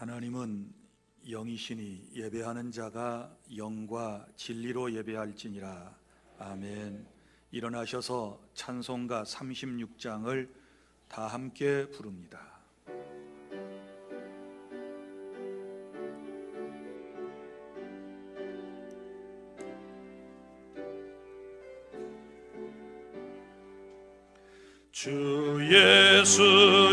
하나님은 영이시니 예배하는 자가 영과 진리로 예배할지니라. 아멘. 일어나셔서 찬송가 36장을 다 함께 부릅니다. 주 예수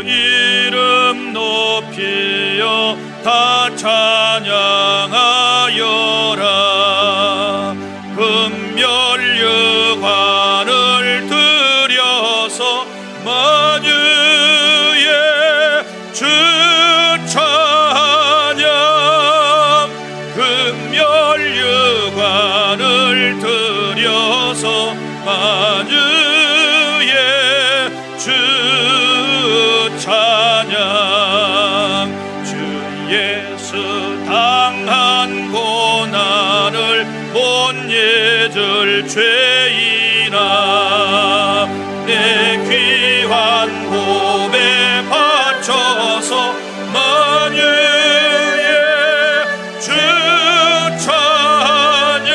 이름 높이여 다 찬양하여라. 금멸유관을 들여서 만유의 주 찬양. 금멸유관을 들여서 만유의 주 찬양. 주 예수 당한 고난을 못 잊을 죄인아, 내 귀한 몸에 바쳐서 만유의 주 찬양.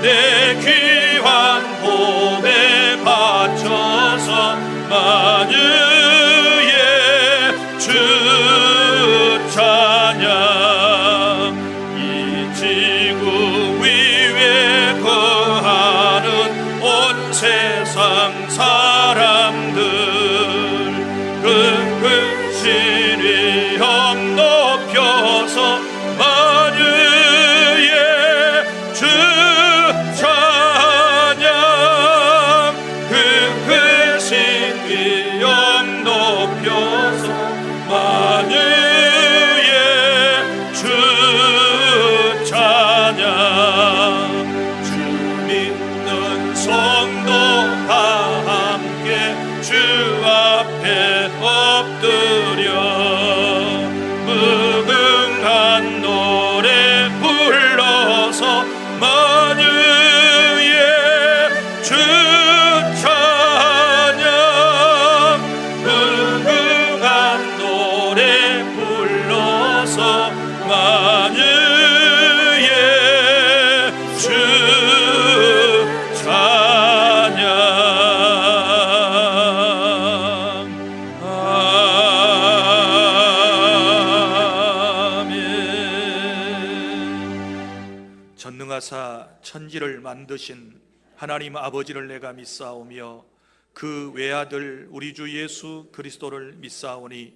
내 귀한 몸에 바쳐서 만유의 주 찬양. 이 지구 위에 거하는 온 세상 사람들 근신 위엄 높여서 만유의 주 찬양. 근신 위엄 높여서 만유의 주 찬양. 주 믿는 성도 다 함께 주 앞에 엎드려 무궁한 노래 불러서 만유의 주 찬양. 무궁한 노래 불러서 만유의 주 찬양. 아멘. 전능하사 천지를 만드신 하나님 아버지를 내가 믿사오며 그 외아들 우리 주 예수 그리스도를 믿사오니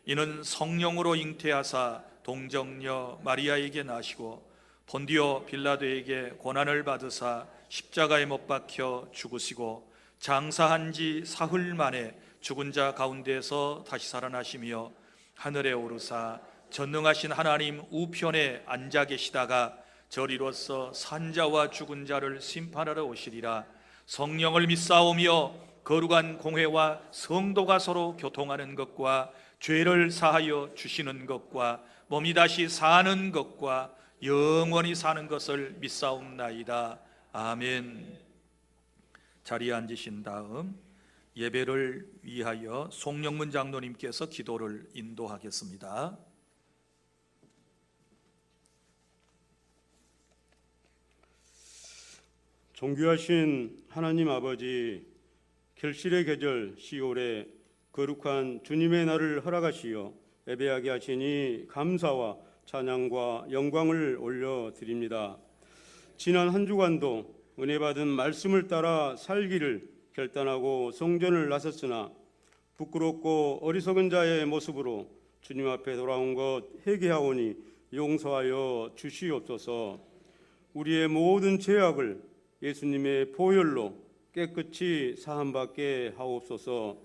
이는 성령으로 잉태하사 동정녀 마리아에게 나시고 본디오 빌라도에게 고난을 받으사 십자가에 못 박혀 죽으시고 장사한 지 사흘 만에 죽은 자 가운데서 다시 살아나시며 하늘에 오르사 전능하신 하나님 우편에 앉아 계시다가 저리로서 산자와 죽은 자를 심판하러 오시리라. 성령을 믿사오며 거룩한 공회와 성도가 서로 교통하는 것과 죄를 사하여 주시는 것과 몸이 다시 사는 것과 영원히 사는 것을 믿사옵나이다. 아멘. 자리에 앉으신 다음 예배를 위하여 송영문 장로님께서 기도를 인도하겠습니다. 존귀하신 하나님 아버지, 결실의 계절 10월에 거룩한 주님의 날을 허락하시어 예배하게 하시니 감사와 찬양과 영광을 올려드립니다. 지난 한 주간도 은혜 받은 말씀을 따라 살기를 결단하고 성전을 나섰으나 부끄럽고 어리석은 자의 모습으로 주님 앞에 돌아온 것 회개하오니 용서하여 주시옵소서. 우리의 모든 죄악을 예수님의 보혈로 깨끗이 사함받게 하옵소서.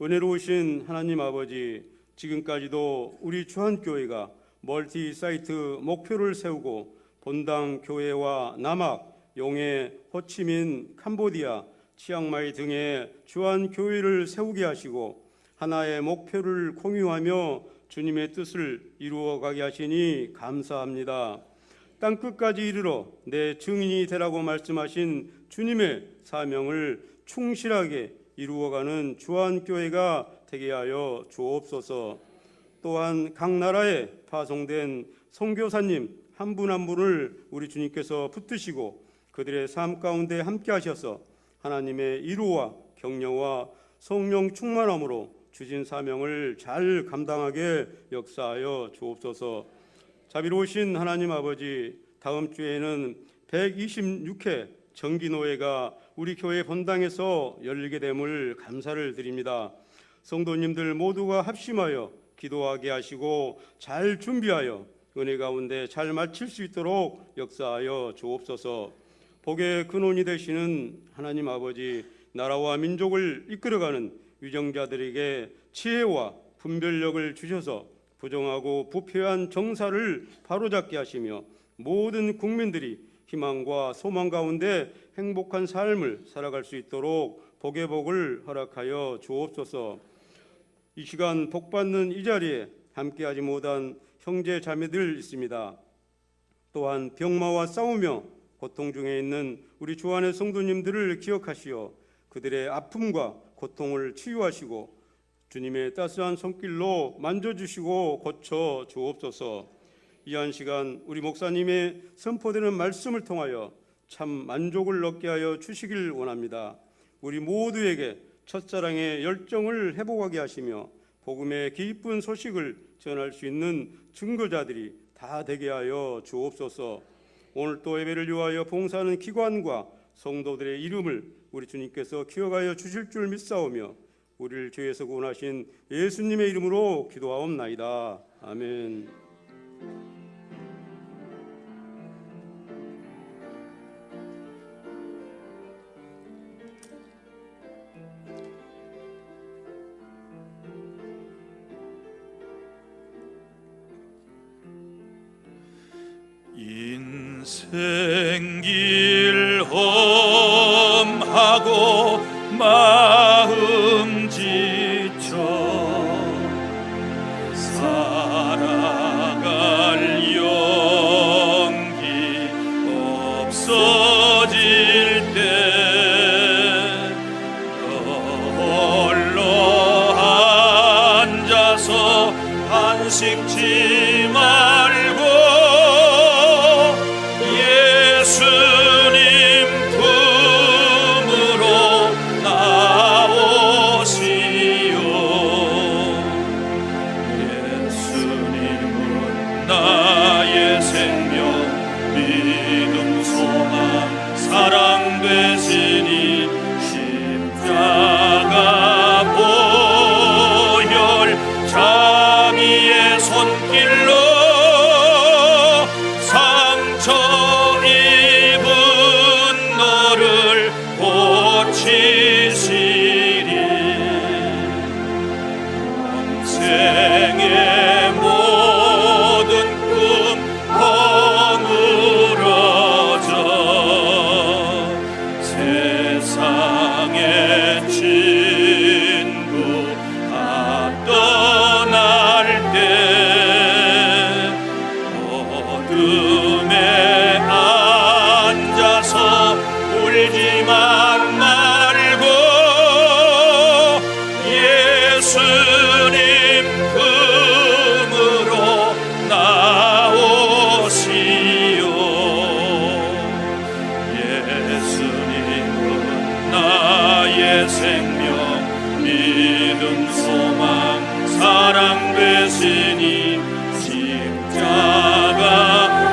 은혜로우신 하나님 아버지, 지금까지도 우리 주한교회가 멀티 사이트 목표를 세우고 본당 교회와 남악, 용해, 호치민, 캄보디아, 치앙마이 등의 주한교회를 세우게 하시고 하나의 목표를 공유하며 주님의 뜻을 이루어가게 하시니 감사합니다. 땅끝까지 이르러 내 증인이 되라고 말씀하신 주님의 사명을 충실하게 이루어가는 주한교회가 되게 하여 주옵소서. 또한 각 나라에 파송된 선교사님 한 분 한 분을 우리 주님께서 붙드시고 그들의 삶 가운데 함께 하셔서 하나님의 이루와 격려와 성령 충만함으로 주신 사명을 잘 감당하게 역사하여 주옵소서. 자비로우신 하나님 아버지, 다음 주에는 126회 정기노회가 우리 교회 본당에서 열리게 됨을 감사를 드립니다. 성도님들 모두가 합심하여 기도하게 하시고 잘 준비하여 은혜 가운데 잘 마칠 수 있도록 역사하여 주옵소서. 복의 근원이 되시는 하나님 아버지, 나라와 민족을 이끌어가는 위정자들에게 지혜와 분별력을 주셔서 부정하고 부패한 정사를 바로잡게 하시며 모든 국민들이 희망과 소망 가운데 행복한 삶을 살아갈 수 있도록 복의 복을 허락하여 주옵소서. 이 시간 복받는 이 자리에 함께하지 못한 형제 자매들 있습니다. 또한 병마와 싸우며 고통 중에 있는 우리 주 안의 성도님들을 기억하시어 그들의 아픔과 고통을 치유하시고 주님의 따스한 손길로 만져주시고 고쳐 주옵소서. 이 한 시간 우리 목사님의 선포되는 말씀을 통하여 참 만족을 얻게 하여 주시길 원합니다. 우리 모두에게 첫사랑의 열정을 회복하게 하시며 복음의 기쁜 소식을 전할 수 있는 증거자들이 다 되게 하여 주옵소서. 오늘 또 예배를 위하여 봉사하는 기관과 성도들의 이름을 우리 주님께서 기억하여 주실 줄 믿사오며 우리를 죄에서 구원하신 예수님의 이름으로 기도하옵나이다. 아멘. 인생길 험하고 마음 지쳐 살아갈 용기 없어질 때 홀로 앉아서 한식지 말고 예수님 품으로 나오시오. 예수님은 나의 생명, 믿음, 소망, 사랑 되시니 십자가 보혈 자비의 손길로 상처 입은 너를 고치시리. 평생의 모든 꿈 허물어져 세상의 친구 다 떠날 때 어둠에 앉아서 울지만 말고 예수님 품으로 나오시오. 예수님은 나의 생명, 믿음, 소망, 사랑 되시니 십자가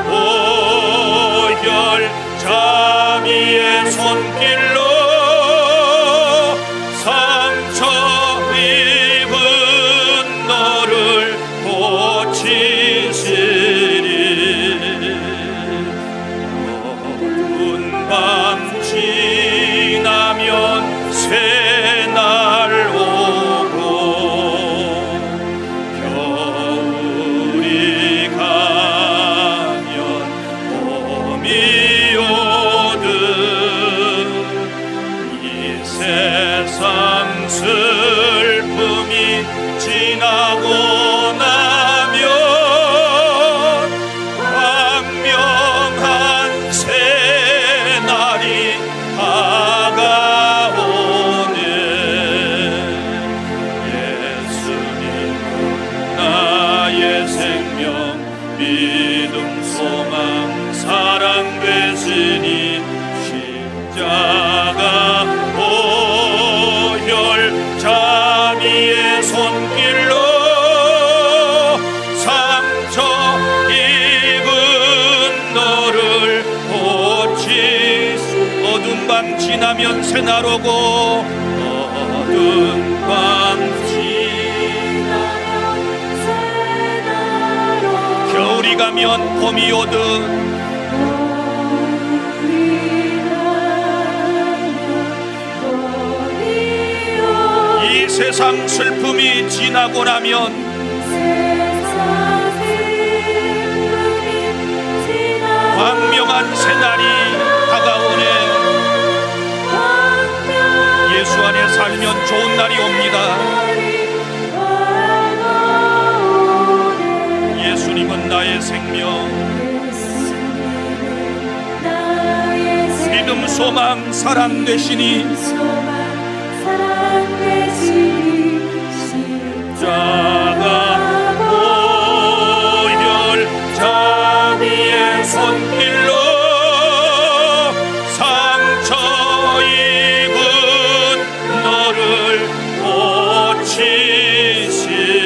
보혈 자비의 손길로 상처 입은 너를 고치시리. 어두운 밤 지나면 새날 오고 겨울이 가면 봄이 오듯 이 세상 슬픔이 지나고 나면 광명한 새날이 다가오네. 예수님은 나 지나면 새날 오고 어두운 밤 겨울이 가면 봄이 오듯 이 세상 슬픔이 지나고 나면 광명한 새날이 다가오네. 예수 안에 살면 좋은 날이 옵니다. 예수님은 나의 생명, 믿음, 소망, 사랑 되시니 십자가 보혈 자비의 손길로 상처 입은 너를 고치시네.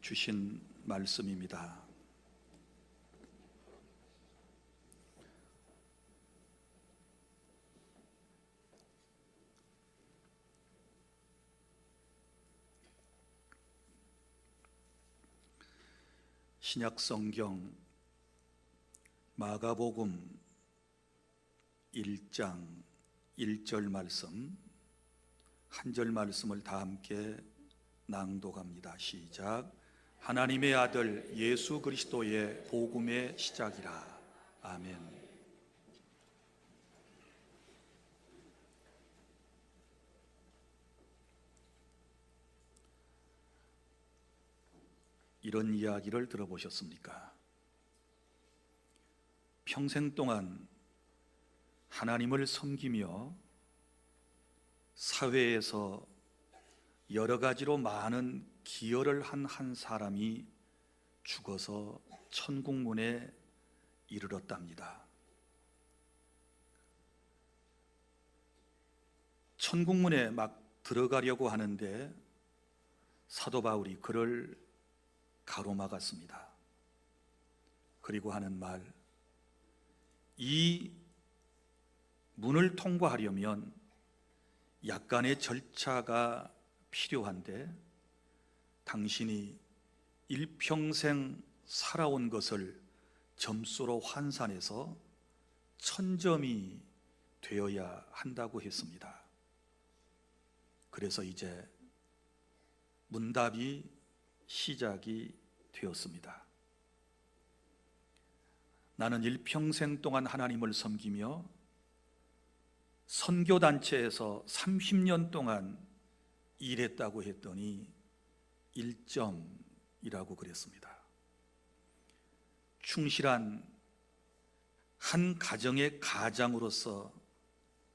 주신 말씀입니다. 신약 성경 마가복음 1장 1절 말씀, 한 절 말씀을 다 함께 낭독합니다. 시작. 하나님의 아들 예수 그리스도의 복음의 시작이라. 아멘. 이런 이야기를 들어보셨습니까? 평생 동안 하나님을 섬기며 사회에서 여러 가지로 많은 기여를 한 사람이 죽어서 천국문에 이르렀답니다. 천국문에 막 들어가려고 하는데 사도 바울이 그를 가로막았습니다. 그리고 하는 말, 이 문을 통과하려면 약간의 절차가 필요한데 당신이 일평생 살아온 것을 점수로 환산해서 1000점이 되어야 한다고 했습니다. 그래서 이제 문답이 시작이 되었습니다. 나는 일평생 동안 하나님을 섬기며 선교단체에서 30년 동안 일했다고 했더니 1점이라고 그랬습니다. 충실한 한 가정의 가장으로서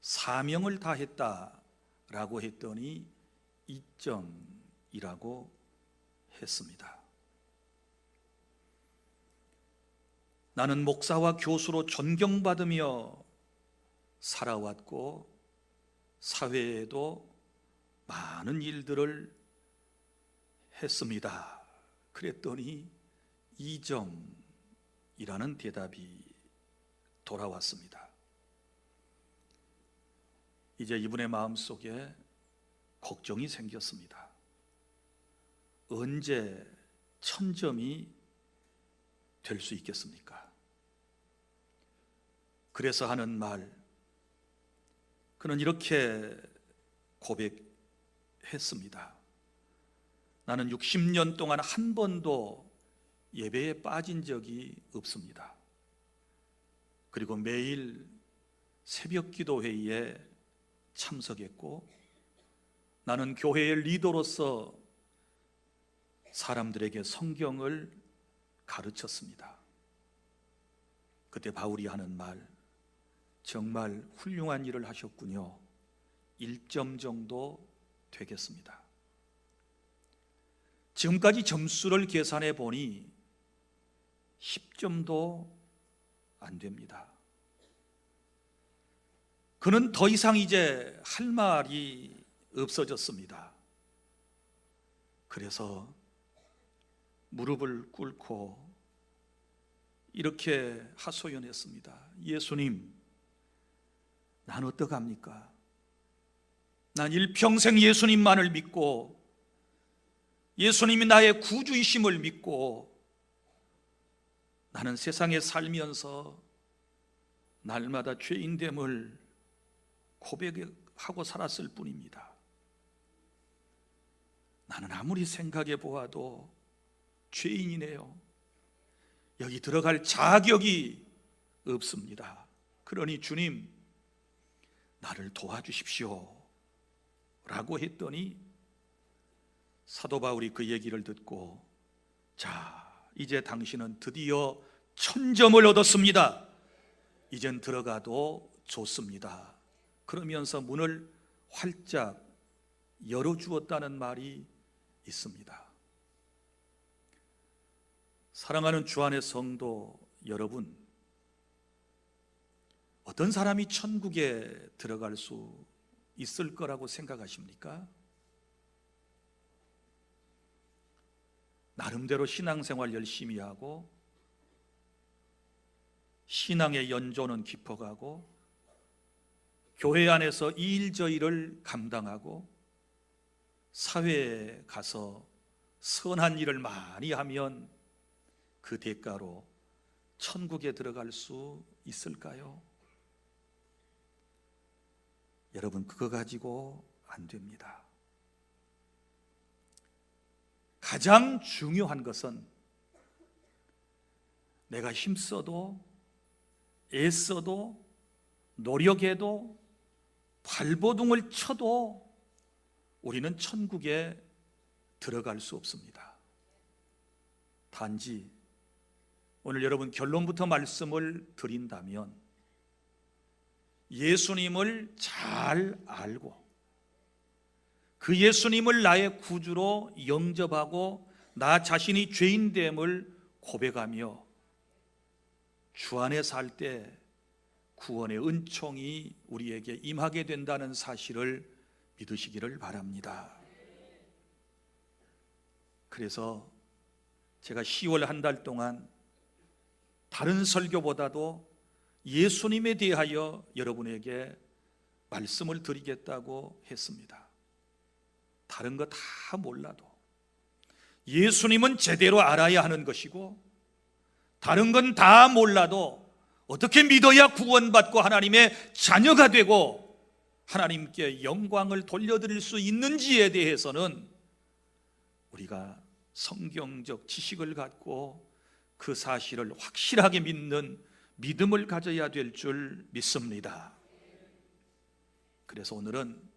사명을 다했다라고 했더니 2점이라고 했습니다. 나는 목사와 교수로 존경받으며 살아왔고 사회에도 많은 일들을 했습니다. 그랬더니 2점이라는 대답이 돌아왔습니다. 이제 이분의 마음속에 걱정이 생겼습니다. 언제 1000점이 될 수 있겠습니까? 그래서 하는 말, 그는 이렇게 고백했습니다. 나는 60년 동안 한 번도 예배에 빠진 적이 없습니다. 그리고 매일 새벽 기도 회의에 참석했고 나는 교회의 리더로서 사람들에게 성경을 가르쳤습니다. 그때 바울이 하는 말, 정말 훌륭한 일을 하셨군요. 1점 정도 되겠습니다. 지금까지 점수를 계산해 보니 10점도 안 됩니다. 그는 더 이상 이제 할 말이 없어졌습니다. 그래서 무릎을 꿇고 이렇게 하소연했습니다. 예수님, 난 어떡합니까? 난 일평생 예수님만을 믿고 예수님이 나의 구주이심을 믿고 나는 세상에 살면서 날마다 죄인됨을 고백하고 살았을 뿐입니다. 나는 아무리 생각해 보아도 죄인이네요. 여기 들어갈 자격이 없습니다. 그러니 주님, 나를 도와주십시오 라고 했더니 사도 바울이 그 얘기를 듣고, 자, 이제 당신은 드디어 1000점을 얻었습니다. 이젠 들어가도 좋습니다. 그러면서 문을 활짝 열어주었다는 말이 있습니다. 사랑하는 주 안의 성도 여러분, 어떤 사람이 천국에 들어갈 수 있을 거라고 생각하십니까? 나름대로 신앙생활 열심히 하고 신앙의 연조는 깊어가고 교회 안에서 이 일 저 일을 감당하고 사회에 가서 선한 일을 많이 하면 그 대가로 천국에 들어갈 수 있을까요? 여러분, 그거 가지고 안 됩니다. 가장 중요한 것은 내가 힘써도 애써도 노력해도 발버둥을 쳐도 우리는 천국에 들어갈 수 없습니다. 단지 오늘 여러분 결론부터 말씀을 드린다면 예수님을 잘 알고 그 예수님을 나의 구주로 영접하고 나 자신이 죄인됨을 고백하며 주 안에 살 때 구원의 은총이 우리에게 임하게 된다는 사실을 믿으시기를 바랍니다. 그래서 제가 10월 한 달 동안 다른 설교보다도 예수님에 대하여 여러분에게 말씀을 드리겠다고 했습니다. 다른 거 다 몰라도 예수님은 제대로 알아야 하는 것이고, 다른 건 다 몰라도 어떻게 믿어야 구원받고 하나님의 자녀가 되고 하나님께 영광을 돌려드릴 수 있는지에 대해서는 우리가 성경적 지식을 갖고 그 사실을 확실하게 믿는 믿음을 가져야 될 줄 믿습니다. 그래서 오늘은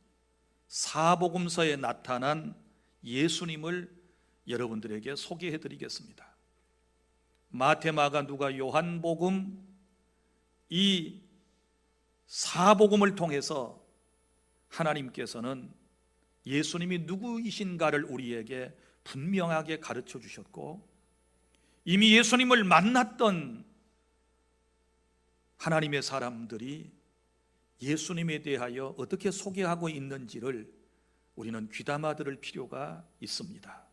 사복음서에 나타난 예수님을 여러분들에게 소개해 드리겠습니다. 마태, 마가, 누가, 요한복음 이 사복음을 통해서 하나님께서는 예수님이 누구이신가를 우리에게 분명하게 가르쳐 주셨고, 이미 예수님을 만났던 하나님의 사람들이 예수님에 대하여 어떻게 소개하고 있는지를 우리는 귀담아 들을 필요가 있습니다.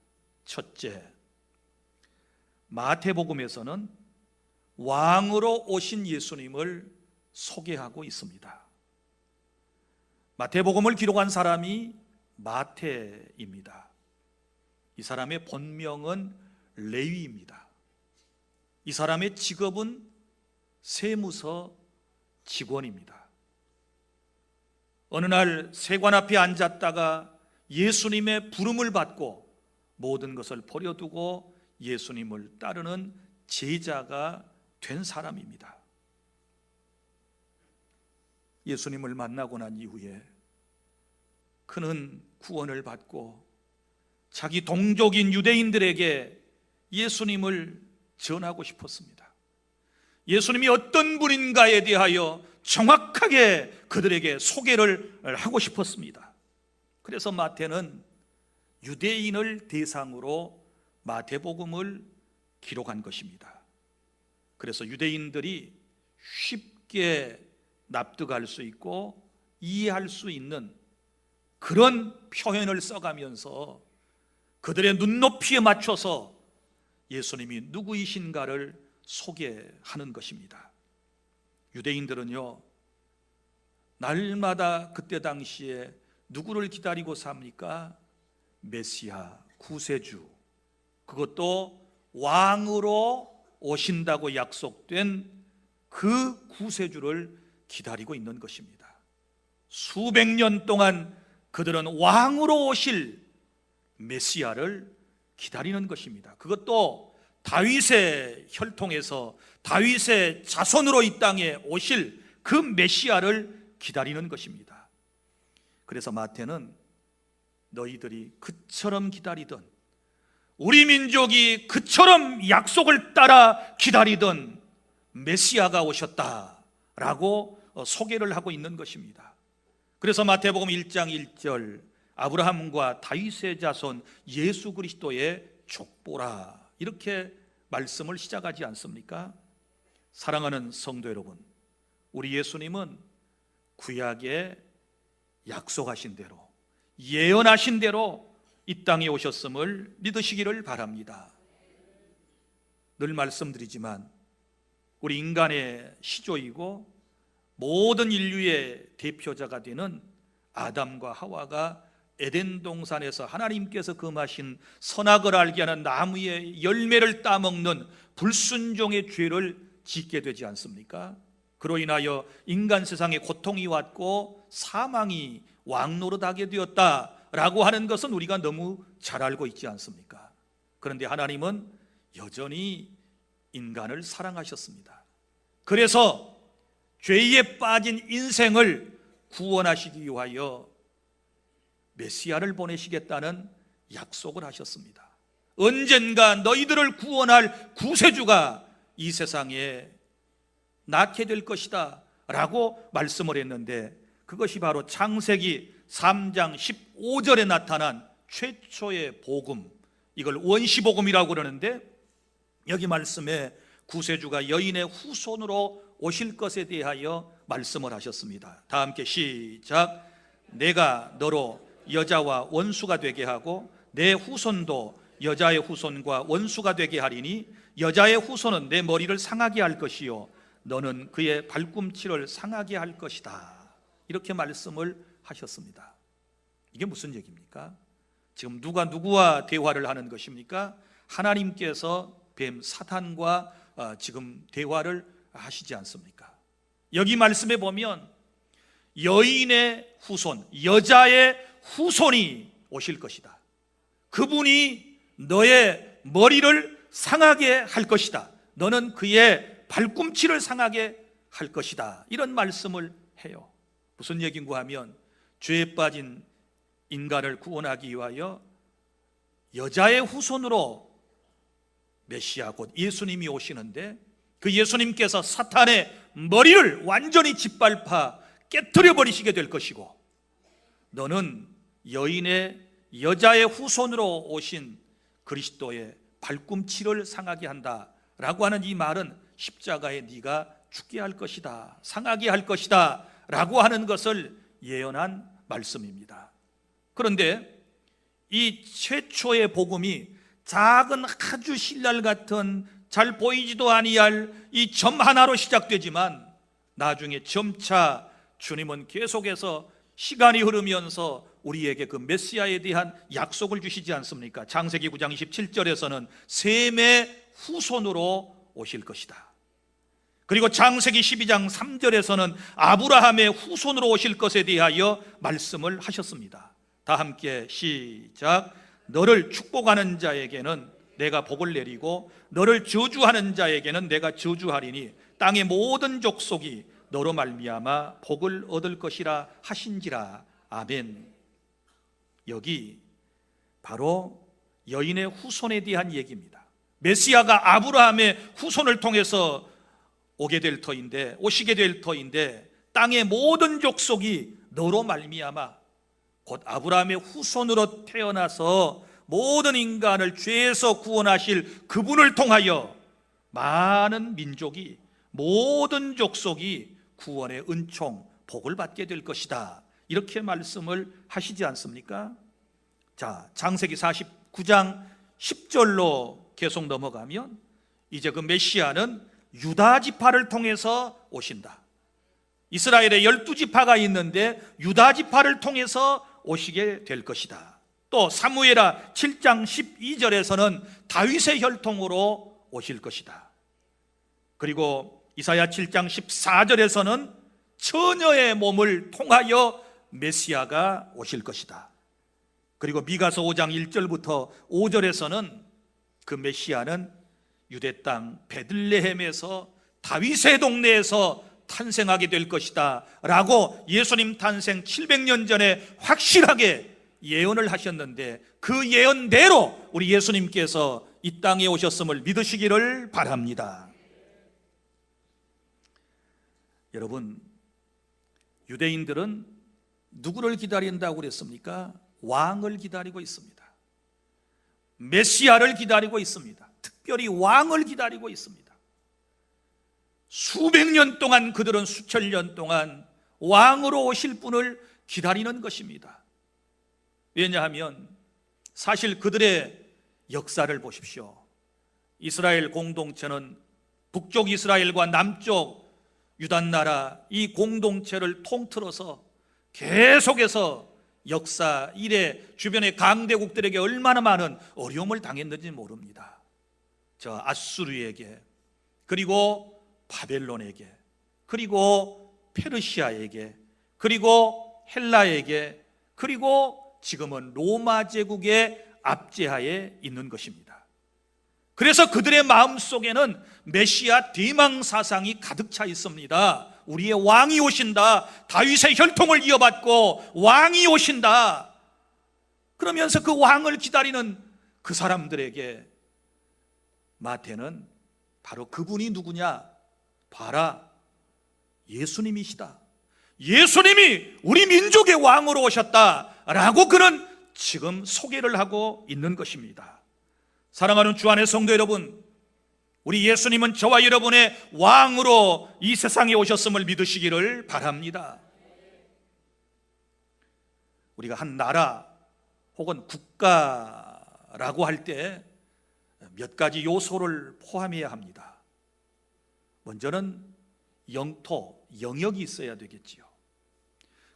첫째, 마태복음에서는 왕으로 오신 예수님을 소개하고 있습니다. 마태복음을 기록한 사람이 마태입니다. 이 사람의 본명은 레위입니다. 이 사람의 직업은 세무서 직원입니다. 어느 날 세관 앞에 앉았다가 예수님의 부름을 받고 모든 것을 버려두고 예수님을 따르는 제자가 된 사람입니다. 예수님을 만나고 난 이후에 그는 구원을 받고 자기 동족인 유대인들에게 예수님을 전하고 싶었습니다. 예수님이 어떤 분인가에 대하여 정확하게 그들에게 소개를 하고 싶었습니다. 그래서 마태는 유대인을 대상으로 마태복음을 기록한 것입니다. 그래서 유대인들이 쉽게 납득할 수 있고 이해할 수 있는 그런 표현을 써가면서 그들의 눈높이에 맞춰서 예수님이 누구이신가를 소개하는 것입니다. 유대인들은요, 날마다 그때 당시에 누구를 기다리고 삽니까? 메시아, 구세주, 그것도 왕으로 오신다고 약속된 그 구세주를 기다리고 있는 것입니다. 수백 년 동안 그들은 왕으로 오실 메시아를 기다리는 것입니다. 그것도 다윗의 혈통에서 다윗의 자손으로 이 땅에 오실 그 메시아를 기다리는 것입니다. 그래서 마태는 너희들이 그처럼 기다리던, 우리 민족이 그처럼 약속을 따라 기다리던 메시아가 오셨다라고 소개를 하고 있는 것입니다. 그래서 마태복음 1장 1절 아브라함과 다윗의 자손 예수 그리스도의 족보라, 이렇게 말씀을 시작하지 않습니까? 사랑하는 성도 여러분, 우리 예수님은 구약에 약속하신 대로, 예언하신 대로 이 땅에 오셨음을 믿으시기를 바랍니다. 늘 말씀드리지만 우리 인간의 시조이고 모든 인류의 대표자가 되는 아담과 하와가 에덴 동산에서 하나님께서 금하신 선악을 알게 하는 나무의 열매를 따먹는 불순종의 죄를 짓게 되지 않습니까? 그로 인하여 인간 세상에 고통이 왔고 사망이 왕노릇하게 되었다라고 하는 것은 우리가 너무 잘 알고 있지 않습니까? 그런데 하나님은 여전히 인간을 사랑하셨습니다. 그래서 죄에 빠진 인생을 구원하시기 위하여 메시아를 보내시겠다는 약속을 하셨습니다. 언젠가 너희들을 구원할 구세주가 이 세상에 낳게 될 것이다 라고 말씀을 했는데, 그것이 바로 창세기 3장 15절에 나타난 최초의 복음, 이걸 원시복음이라고 그러는데, 여기 말씀에 구세주가 여인의 후손으로 오실 것에 대하여 말씀을 하셨습니다. 다 함께 시작. 내가 너로 여자와 원수가 되게 하고 내 후손도 여자의 후손과 원수가 되게 하리니 여자의 후손은 내 머리를 상하게 할 것이요 너는 그의 발꿈치를 상하게 할 것이다. 이렇게 말씀을 하셨습니다. 이게 무슨 얘기입니까? 지금 누가 누구와 대화를 하는 것입니까? 하나님께서 뱀 사탄과 지금 대화를 하시지 않습니까? 여기 말씀에 보면 여인의 후손, 여자의 후손이 오실 것이다. 그분이 너의 머리를 상하게 할 것이다. 너는 그의 발꿈치를 상하게 할 것이다. 이런 말씀을 해요. 무슨 얘기인가 하면 죄에 빠진 인간을 구원하기 위하여 여자의 후손으로 메시아 곧 예수님이 오시는데, 그 예수님께서 사탄의 머리를 완전히 짓밟아 깨트려 버리시게 될 것이고, 너는 여자의 후손으로 오신 그리스도의 발꿈치를 상하게 한다라고 하는 이 말은 십자가에 네가 죽게 할 것이다, 상하게 할 것이다 라고 하는 것을 예언한 말씀입니다. 그런데 이 최초의 복음이 작은 아주 신랄 같은 잘 보이지도 아니할 이 점 하나로 시작되지만, 나중에 점차 주님은 계속해서 시간이 흐르면서 우리에게 그 메시아에 대한 약속을 주시지 않습니까? 창세기 9장 27절에서는 셈의 후손으로 오실 것이다. 그리고 창세기 12장 3절에서는 아브라함의 후손으로 오실 것에 대하여 말씀을 하셨습니다. 다 함께 시작. 너를 축복하는 자에게는 내가 복을 내리고 너를 저주하는 자에게는 내가 저주하리니 땅의 모든 족속이 너로 말미암아 복을 얻을 것이라 하신지라. 아멘. 여기 바로 여인의 후손에 대한 얘기입니다. 메시아가 아브라함의 후손을 통해서 오시게 될 터인데 땅의 모든 족속이 너로 말미암아, 곧 아브라함의 후손으로 태어나서 모든 인간을 죄에서 구원하실 그분을 통하여 많은 민족이, 모든 족속이 구원의 은총, 복을 받게 될 것이다. 이렇게 말씀을 하시지 않습니까? 자, 창세기 49장 10절로 계속 넘어가면 이제 그 메시아는 유다 지파를 통해서 오신다. 이스라엘에 12지파가 있는데 유다 지파를 통해서 오시게 될 것이다. 또 사무엘하 7장 12절에서는 다윗의 혈통으로 오실 것이다. 그리고 이사야 7장 14절에서는 처녀의 몸을 통하여 메시아가 오실 것이다. 그리고 미가서 5장 1절부터 5절에서는 그 메시아는 유대 땅 베들레헴에서 다윗의 동네에서 탄생하게 될 것이다 라고 예수님 탄생 700년 전에 확실하게 예언을 하셨는데, 그 예언대로 우리 예수님께서 이 땅에 오셨음을 믿으시기를 바랍니다. 여러분, 유대인들은 누구를 기다린다고 그랬습니까? 왕을 기다리고 있습니다. 메시아를 기다리고 있습니다. 특별히 왕을 기다리고 있습니다. 수백 년 동안, 그들은 수천 년 동안 왕으로 오실 분을 기다리는 것입니다. 왜냐하면 사실 그들의 역사를 보십시오. 이스라엘 공동체는 북쪽 이스라엘과 남쪽 유다나라 이 공동체를 통틀어서 계속해서 역사 이래 주변의 강대국들에게 얼마나 많은 어려움을 당했는지 모릅니다. 저 아수르에게, 그리고 바벨론에게, 그리고 페르시아에게, 그리고 헬라에게, 그리고 지금은 로마 제국의 압제하에 있는 것입니다. 그래서 그들의 마음속에는 메시아 대망 사상이 가득 차 있습니다. 우리의 왕이 오신다, 다윗의 혈통을 이어받고 왕이 오신다. 그러면서 그 왕을 기다리는 그 사람들에게 마태는 바로 그분이 누구냐? 봐라, 예수님이시다. 예수님이 우리 민족의 왕으로 오셨다라고 그는 지금 소개를 하고 있는 것입니다. 사랑하는 주 안의 성도 여러분, 우리 예수님은 저와 여러분의 왕으로 이 세상에 오셨음을 믿으시기를 바랍니다. 우리가 한 나라 혹은 국가라고 할 때 몇 가지 요소를 포함해야 합니다. 먼저는 영토, 영역이 있어야 되겠지요.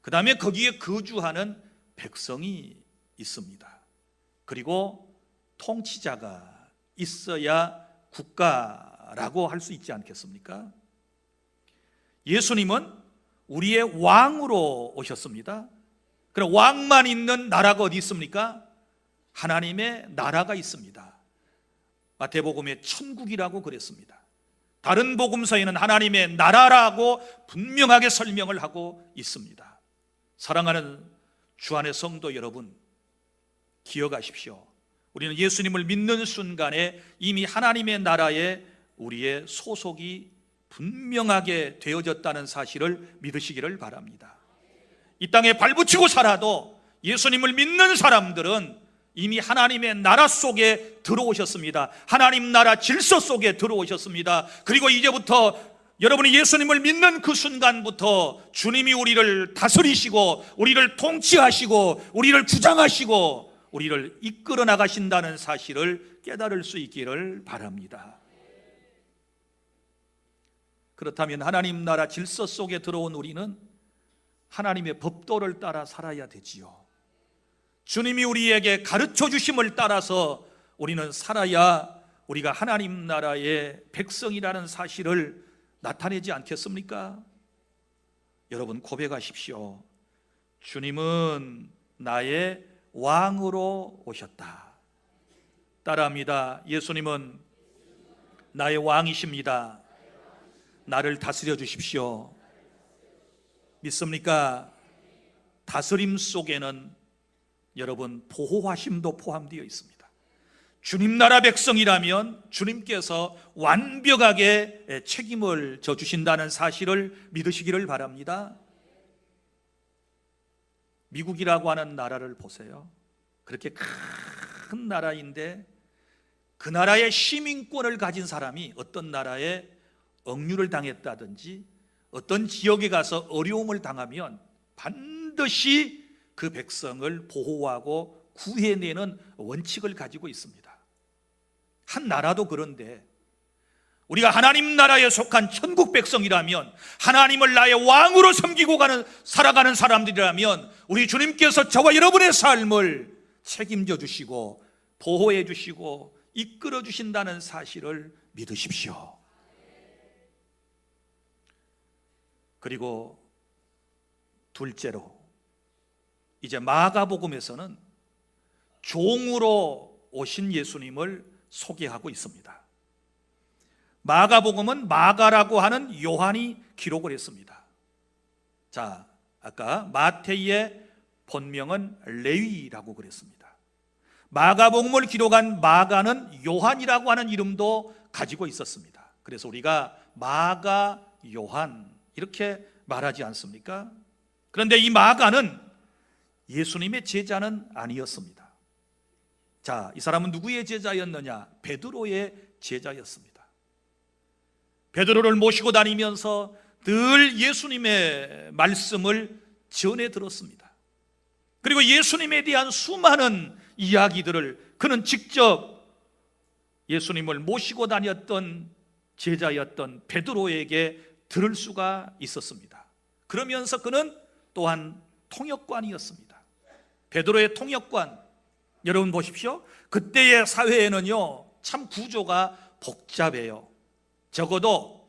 그 다음에 거기에 거주하는 백성이 있습니다. 그리고 통치자가 있어야 국가라고 할 수 있지 않겠습니까? 예수님은 우리의 왕으로 오셨습니다. 그럼 왕만 있는 나라가 어디 있습니까? 하나님의 나라가 있습니다. 마태복음에 천국이라고 그랬습니다. 다른 복음서에는 하나님의 나라라고 분명하게 설명을 하고 있습니다. 사랑하는 주 안의 성도 여러분, 기억하십시오. 우리는 예수님을 믿는 순간에 이미 하나님의 나라에 우리의 소속이 분명하게 되어졌다는 사실을 믿으시기를 바랍니다. 이 땅에 발붙이고 살아도 예수님을 믿는 사람들은 이미 하나님의 나라 속에 들어오셨습니다. 하나님 나라 질서 속에 들어오셨습니다. 그리고 이제부터 여러분이 예수님을 믿는 그 순간부터 주님이 우리를 다스리시고 우리를 통치하시고 우리를 주장하시고 우리를 이끌어 나가신다는 사실을 깨달을 수 있기를 바랍니다. 그렇다면 하나님 나라 질서 속에 들어온 우리는 하나님의 법도를 따라 살아야 되지요. 주님이 우리에게 가르쳐 주심을 따라서 우리는 살아야 우리가 하나님 나라의 백성이라는 사실을 나타내지 않겠습니까? 여러분 고백하십시오. 주님은 나의 왕으로 오셨다. 따라합니다. 예수님은 나의 왕이십니다. 나를 다스려 주십시오. 믿습니까? 다스림 속에는 여러분 보호하심도 포함되어 있습니다. 주님 나라 백성이라면 주님께서 완벽하게 책임을 져주신다는 사실을 믿으시기를 바랍니다. 미국이라고 하는 나라를 보세요. 그렇게 큰 나라인데 그 나라의 시민권을 가진 사람이 어떤 나라에 억류를 당했다든지 어떤 지역에 가서 어려움을 당하면 반드시 그 백성을 보호하고 구해내는 원칙을 가지고 있습니다. 한 나라도 그런데 우리가 하나님 나라에 속한 천국 백성이라면, 하나님을 나의 왕으로 섬기고 살아가는 사람들이라면 우리 주님께서 저와 여러분의 삶을 책임져 주시고 보호해 주시고 이끌어 주신다는 사실을 믿으십시오. 그리고 둘째로, 이제 마가복음에서는 종으로 오신 예수님을 소개하고 있습니다. 마가복음은 마가라고 하는 요한이 기록을 했습니다. 자, 아까 마태의 본명은 레위라고 그랬습니다. 마가복음을 기록한 마가는 요한이라고 하는 이름도 가지고 있었습니다. 그래서 우리가 마가 요한 이렇게 말하지 않습니까? 그런데 이 마가는 예수님의 제자는 아니었습니다. 자, 이 사람은 누구의 제자였느냐? 베드로의 제자였습니다. 베드로를 모시고 다니면서 늘 예수님의 말씀을 전해 들었습니다. 그리고 예수님에 대한 수많은 이야기들을 그는 직접 예수님을 모시고 다녔던 제자였던 베드로에게 들을 수가 있었습니다. 그러면서 그는 또한 통역관이었습니다. 베드로의 통역관, 여러분 보십시오. 그때의 사회에는요 참 구조가 복잡해요. 적어도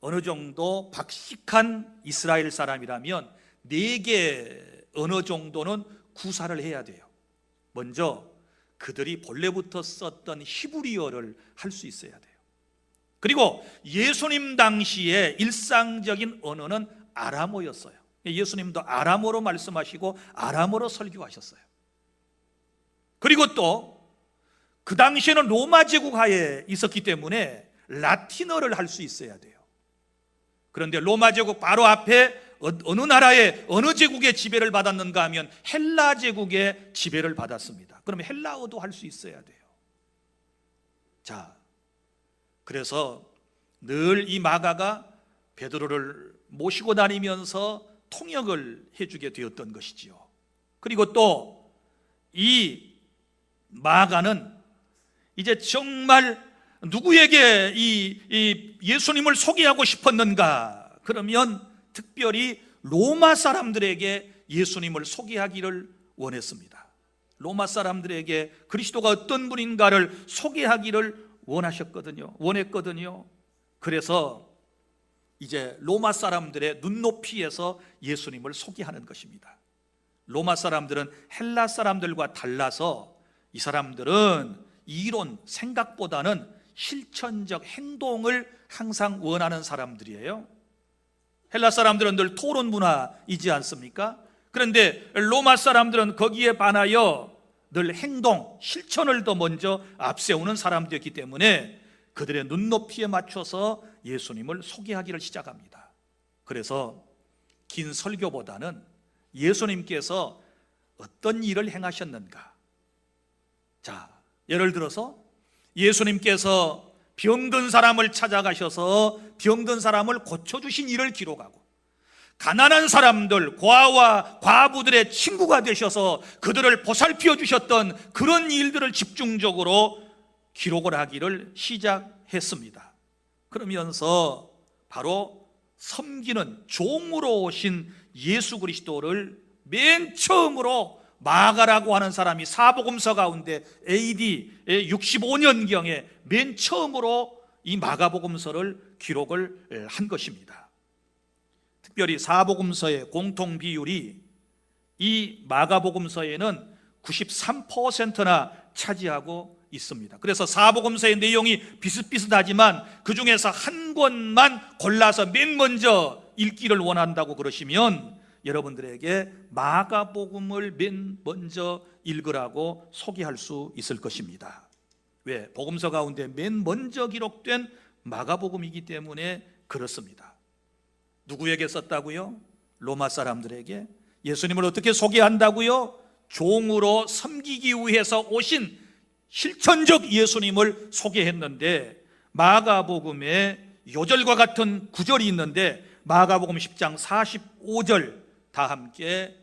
어느 정도 박식한 이스라엘 사람이라면 4개 언어 정도는 구사를 해야 돼요. 먼저 그들이 본래부터 썼던 히브리어를 할 수 있어야 돼요. 그리고 예수님 당시에 일상적인 언어는 아람어였어요. 예수님도 아람어로 말씀하시고 아람어로 설교하셨어요. 그리고 또 그 당시에는 로마 제국 하에 있었기 때문에 라틴어를 할 수 있어야 돼요. 그런데 로마 제국 바로 앞에 어느 나라의 어느 제국의 지배를 받았는가 하면 헬라 제국의 지배를 받았습니다. 그러면 헬라어도 할 수 있어야 돼요. 자, 그래서 늘 이 마가가 베드로를 모시고 다니면서 통역을 해주게 되었던 것이지요. 그리고 또 이 마가는 이제 정말 누구에게 이 예수님을 소개하고 싶었는가? 그러면 특별히 로마 사람들에게 예수님을 소개하기를 원했습니다. 로마 사람들에게 그리스도가 어떤 분인가를 소개하기를 원했거든요. 그래서 이제 로마 사람들의 눈높이에서 예수님을 소개하는 것입니다. 로마 사람들은 헬라 사람들과 달라서 이 사람들은 이론, 생각보다는 실천적 행동을 항상 원하는 사람들이에요. 헬라 사람들은 늘 토론 문화이지 않습니까? 그런데 로마 사람들은 거기에 반하여 늘 행동, 실천을 더 먼저 앞세우는 사람들이었기 때문에 그들의 눈높이에 맞춰서 예수님을 소개하기를 시작합니다. 그래서 긴 설교보다는 예수님께서 어떤 일을 행하셨는가? 자, 예를 들어서 예수님께서 병든 사람을 찾아가셔서 병든 사람을 고쳐주신 일을 기록하고, 가난한 사람들, 고아와 과부들의 친구가 되셔서 그들을 보살펴 주셨던 그런 일들을 집중적으로 기록을 하기를 시작했습니다. 그러면서 바로 섬기는 종으로 오신 예수 그리스도를 맨 처음으로 마가라고 하는 사람이 사복음서 가운데 AD 65년경에 맨 처음으로 이 마가복음서를 기록을 한 것입니다. 특별히 사복음서의 공통 비율이 이 마가복음서에는 93%나 차지하고 있습니다. 그래서 사복음서의 내용이 비슷비슷하지만 그 중에서 한 권만 골라서 맨 먼저 읽기를 원한다고 그러시면 여러분들에게 마가복음을 맨 먼저 읽으라고 소개할 수 있을 것입니다. 왜? 복음서 가운데 맨 먼저 기록된 마가복음이기 때문에 그렇습니다. 누구에게 썼다고요? 로마 사람들에게. 예수님을 어떻게 소개한다고요? 종으로 섬기기 위해서 오신 실천적 예수님을 소개했는데, 마가복음에 요절과 같은 구절이 있는데 마가복음 10장 45절 다 함께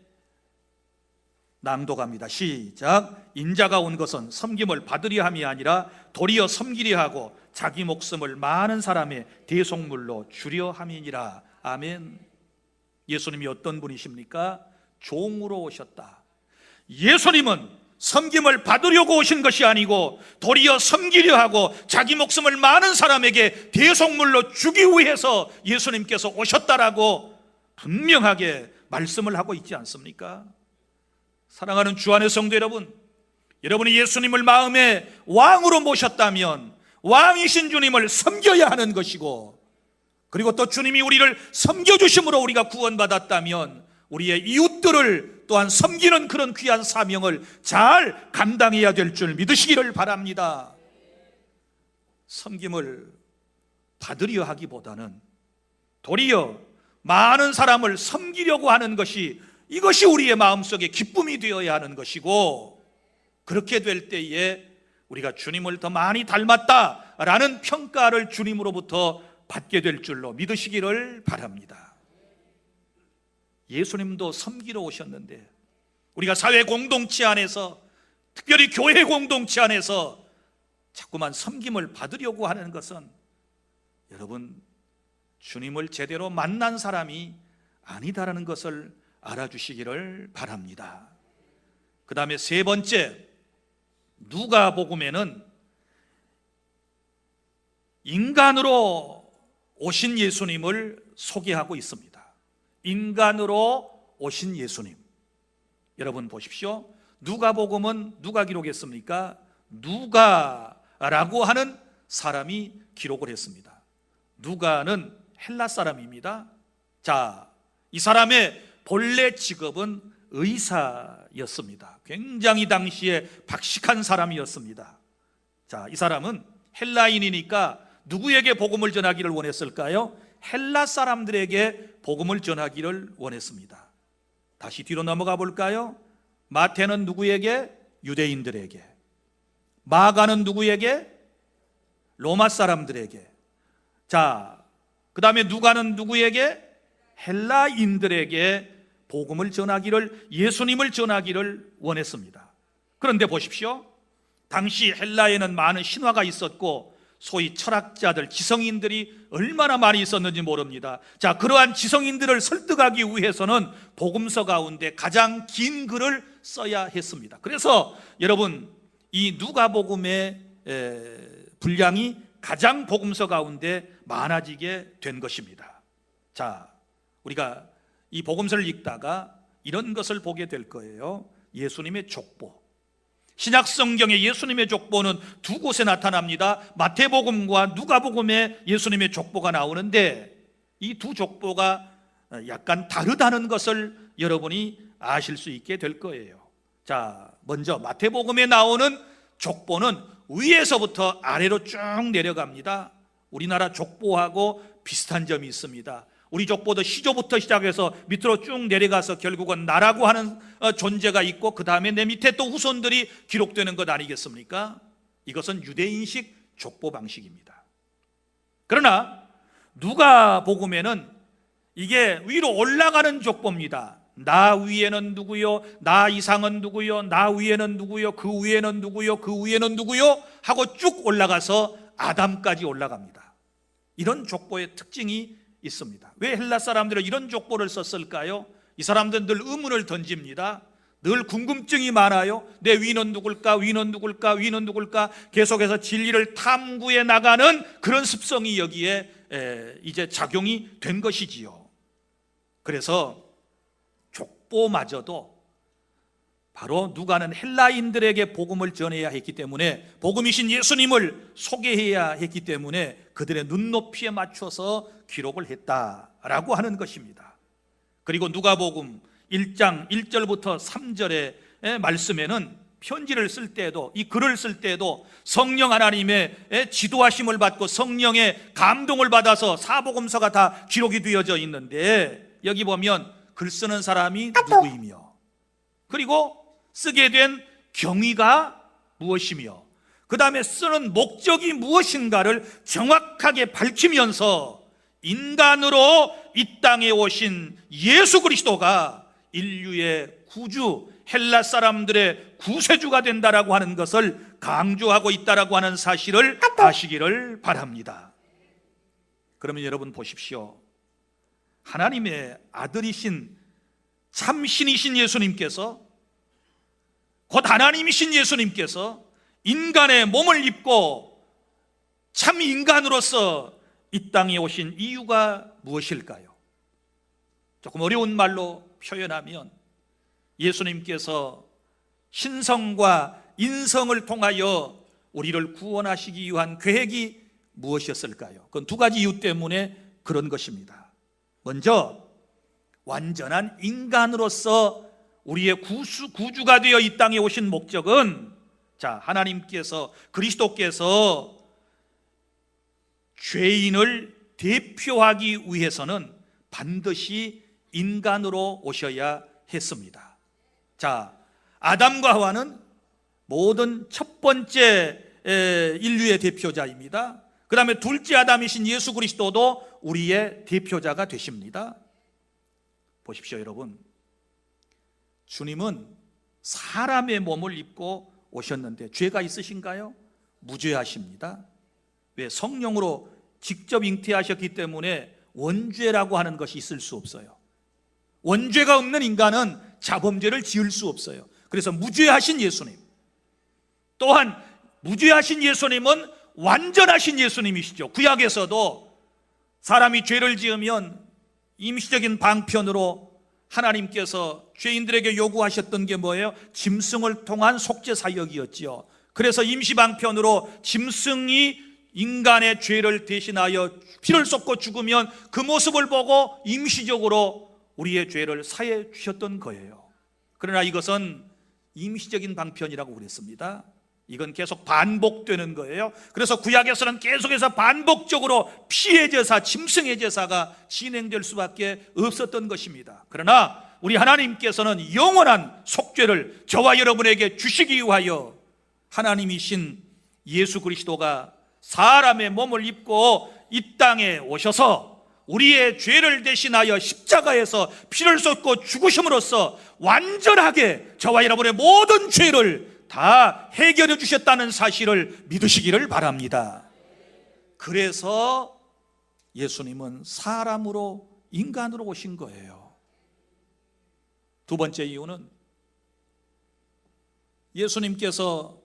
낭독합니다. 시작. 인자가 온 것은 섬김을 받으려 함이 아니라 도리어 섬기려 하고 자기 목숨을 많은 사람의 대속물로 주려 함이니라. 아멘. 예수님이 어떤 분이십니까? 종으로 오셨다. 예수님은 섬김을 받으려고 오신 것이 아니고 도리어 섬기려 하고 자기 목숨을 많은 사람에게 대속물로 주기 위해서 예수님께서 오셨다라고 분명하게 말씀을 하고 있지 않습니까? 사랑하는 주 안의 성도 여러분, 여러분이 예수님을 마음에 왕으로 모셨다면 왕이신 주님을 섬겨야 하는 것이고, 그리고 또 주님이 우리를 섬겨주심으로 우리가 구원받았다면 우리의 이웃들을 또한 섬기는 그런 귀한 사명을 잘 감당해야 될 줄 믿으시기를 바랍니다. 섬김을 받으려 하기보다는 도리어 많은 사람을 섬기려고 하는 것이, 이것이 우리의 마음속에 기쁨이 되어야 하는 것이고, 그렇게 될 때에 우리가 주님을 더 많이 닮았다라는 평가를 주님으로부터 받게 될 줄로 믿으시기를 바랍니다. 예수님도 섬기러 오셨는데 우리가 사회 공동체 안에서, 특별히 교회 공동체 안에서 자꾸만 섬김을 받으려고 하는 것은 여러분, 주님을 제대로 만난 사람이 아니다라는 것을 알아주시기를 바랍니다. 그 다음에 세 번째, 누가복음에는 인간으로 오신 예수님을 소개하고 있습니다. 인간으로 오신 예수님. 여러분 보십시오. 누가복음은 누가 기록했습니까? 누가라고 하는 사람이 기록을 했습니다. 누가는 헬라 사람입니다. 자, 이 사람의 본래 직업은 의사였습니다. 굉장히 당시에 박식한 사람이었습니다. 자, 이 사람은 헬라인이니까 누구에게 복음을 전하기를 원했을까요? 헬라 사람들에게 복음을 전하기를 원했습니다. 다시 뒤로 넘어가 볼까요? 마태는 누구에게? 유대인들에게. 마가는 누구에게? 로마 사람들에게. 자, 그 다음에 누가는 누구에게? 헬라인들에게 복음을 전하기를, 예수님을 전하기를 원했습니다. 그런데 보십시오. 당시 헬라에는 많은 신화가 있었고 소위 철학자들, 지성인들이 얼마나 많이 있었는지 모릅니다. 자, 그러한 지성인들을 설득하기 위해서는 복음서 가운데 가장 긴 글을 써야 했습니다. 그래서 여러분, 이 누가복음의 분량이 가장 복음서 가운데 많아지게 된 것입니다. 자, 우리가 이 복음서를 읽다가 이런 것을 보게 될 거예요. 예수님의 족보. 신약 성경에 예수님의 족보는 두 곳에 나타납니다. 마태복음과 누가복음에 예수님의 족보가 나오는데 이 두 족보가 약간 다르다는 것을 여러분이 아실 수 있게 될 거예요. 자, 먼저 마태복음에 나오는 족보는 위에서부터 아래로 쭉 내려갑니다. 우리나라 족보하고 비슷한 점이 있습니다. 우리 족보도 시조부터 시작해서 밑으로 쭉 내려가서 결국은 나라고 하는 존재가 있고 그 다음에 내 밑에 또 후손들이 기록되는 것 아니겠습니까? 이것은 유대인식 족보 방식입니다. 그러나 누가복음에는 이게 위로 올라가는 족보입니다. 나 위에는 누구요? 나 이상은 누구요? 나 위에는 누구요? 그 위에는 누구요? 그 위에는 누구요? 하고 쭉 올라가서 아담까지 올라갑니다. 이런 족보의 특징이 있습니다. 왜 헬라 사람들은 이런 족보를 썼을까요? 이 사람들은 늘 의문을 던집니다. 늘 궁금증이 많아요. 내 위는 누굴까? 위는 누굴까? 위는 누굴까? 계속해서 진리를 탐구해 나가는 그런 습성이 여기에 이제 작용이 된 것이지요. 그래서 족보마저도 바로 누가는 헬라인들에게 복음을 전해야 했기 때문에, 복음이신 예수님을 소개해야 했기 때문에 그들의 눈높이에 맞춰서 기록을 했다라고 하는 것입니다. 그리고 누가복음 1장 1절부터 3절의 말씀에는 편지를 쓸 때도, 이 글을 쓸 때도 성령 하나님의 지도하심을 받고 성령의 감동을 받아서 사복음서가 다 기록이 되어져 있는데, 여기 보면 글 쓰는 사람이 누구이며, 그리고 쓰게 된 경위가 무엇이며, 그 다음에 쓰는 목적이 무엇인가를 정확하게 밝히면서 인간으로 이 땅에 오신 예수 그리스도가 인류의 구주, 헬라 사람들의 구세주가 된다라고 하는 것을 강조하고 있다라고 하는 사실을 아시기를 바랍니다. 그러면 여러분 보십시오. 하나님의 아들이신 참신이신 예수님께서, 곧 하나님이신 예수님께서 인간의 몸을 입고 참 인간으로서 이 땅에 오신 이유가 무엇일까요? 조금 어려운 말로 표현하면 예수님께서 신성과 인성을 통하여 우리를 구원하시기 위한 계획이 무엇이었을까요? 그건 두 가지 이유 때문에 그런 것입니다. 먼저 완전한 인간으로서 우리의 구주가 되어 이 땅에 오신 목적은, 자, 하나님께서, 그리스도께서 죄인을 대표하기 위해서는 반드시 인간으로 오셔야 했습니다. 자, 아담과 하와는 모든 첫 번째 인류의 대표자입니다. 그 다음에 둘째 아담이신 예수 그리스도도 우리의 대표자가 되십니다. 보십시오, 여러분. 주님은 사람의 몸을 입고 오셨는데 죄가 있으신가요? 무죄하십니다. 왜? 성령으로 직접 잉태하셨기 때문에 원죄라고 하는 것이 있을 수 없어요. 원죄가 없는 인간은 자범죄를 지을 수 없어요. 그래서 무죄하신 예수님, 또한 무죄하신 예수님은 완전하신 예수님이시죠. 구약에서도 사람이 죄를 지으면 임시적인 방편으로 하나님께서 죄인들에게 요구하셨던 게 뭐예요? 짐승을 통한 속죄 사역이었지요. 그래서 임시방편으로 짐승이 인간의 죄를 대신하여 피를 쏟고 죽으면 그 모습을 보고 임시적으로 우리의 죄를 사해 주셨던 거예요. 그러나 이것은 임시적인 방편이라고 그랬습니다. 이건 계속 반복되는 거예요. 그래서 구약에서는 계속해서 반복적으로 피의 제사, 짐승의 제사가 진행될 수밖에 없었던 것입니다. 그러나 우리 하나님께서는 영원한 속죄를 저와 여러분에게 주시기 위하여 하나님이신 예수 그리스도가 사람의 몸을 입고 이 땅에 오셔서 우리의 죄를 대신하여 십자가에서 피를 쏟고 죽으심으로써 완전하게 저와 여러분의 모든 죄를 다 해결해 주셨다는 사실을 믿으시기를 바랍니다. 그래서 예수님은 사람으로, 인간으로 오신 거예요. 두 번째 이유는 예수님께서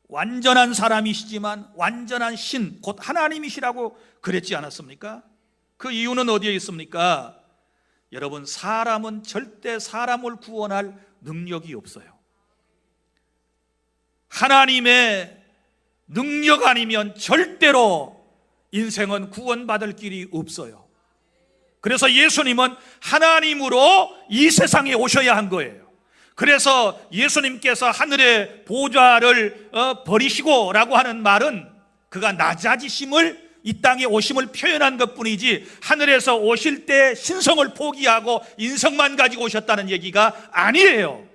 완전한 사람이시지만 완전한 신, 곧 하나님이시라고 그랬지 않았습니까? 그 이유는 어디에 있습니까? 여러분, 사람은 절대 사람을 구원할 능력이 없어요. 하나님의 능력 아니면 절대로 인생은 구원받을 길이 없어요. 그래서 예수님은 하나님으로 이 세상에 오셔야 한 거예요. 그래서 예수님께서 하늘의 보좌를 버리시고 라고 하는 말은 그가 낮아지심을, 이 땅에 오심을 표현한 것뿐이지 하늘에서 오실 때 신성을 포기하고 인성만 가지고 오셨다는 얘기가 아니에요.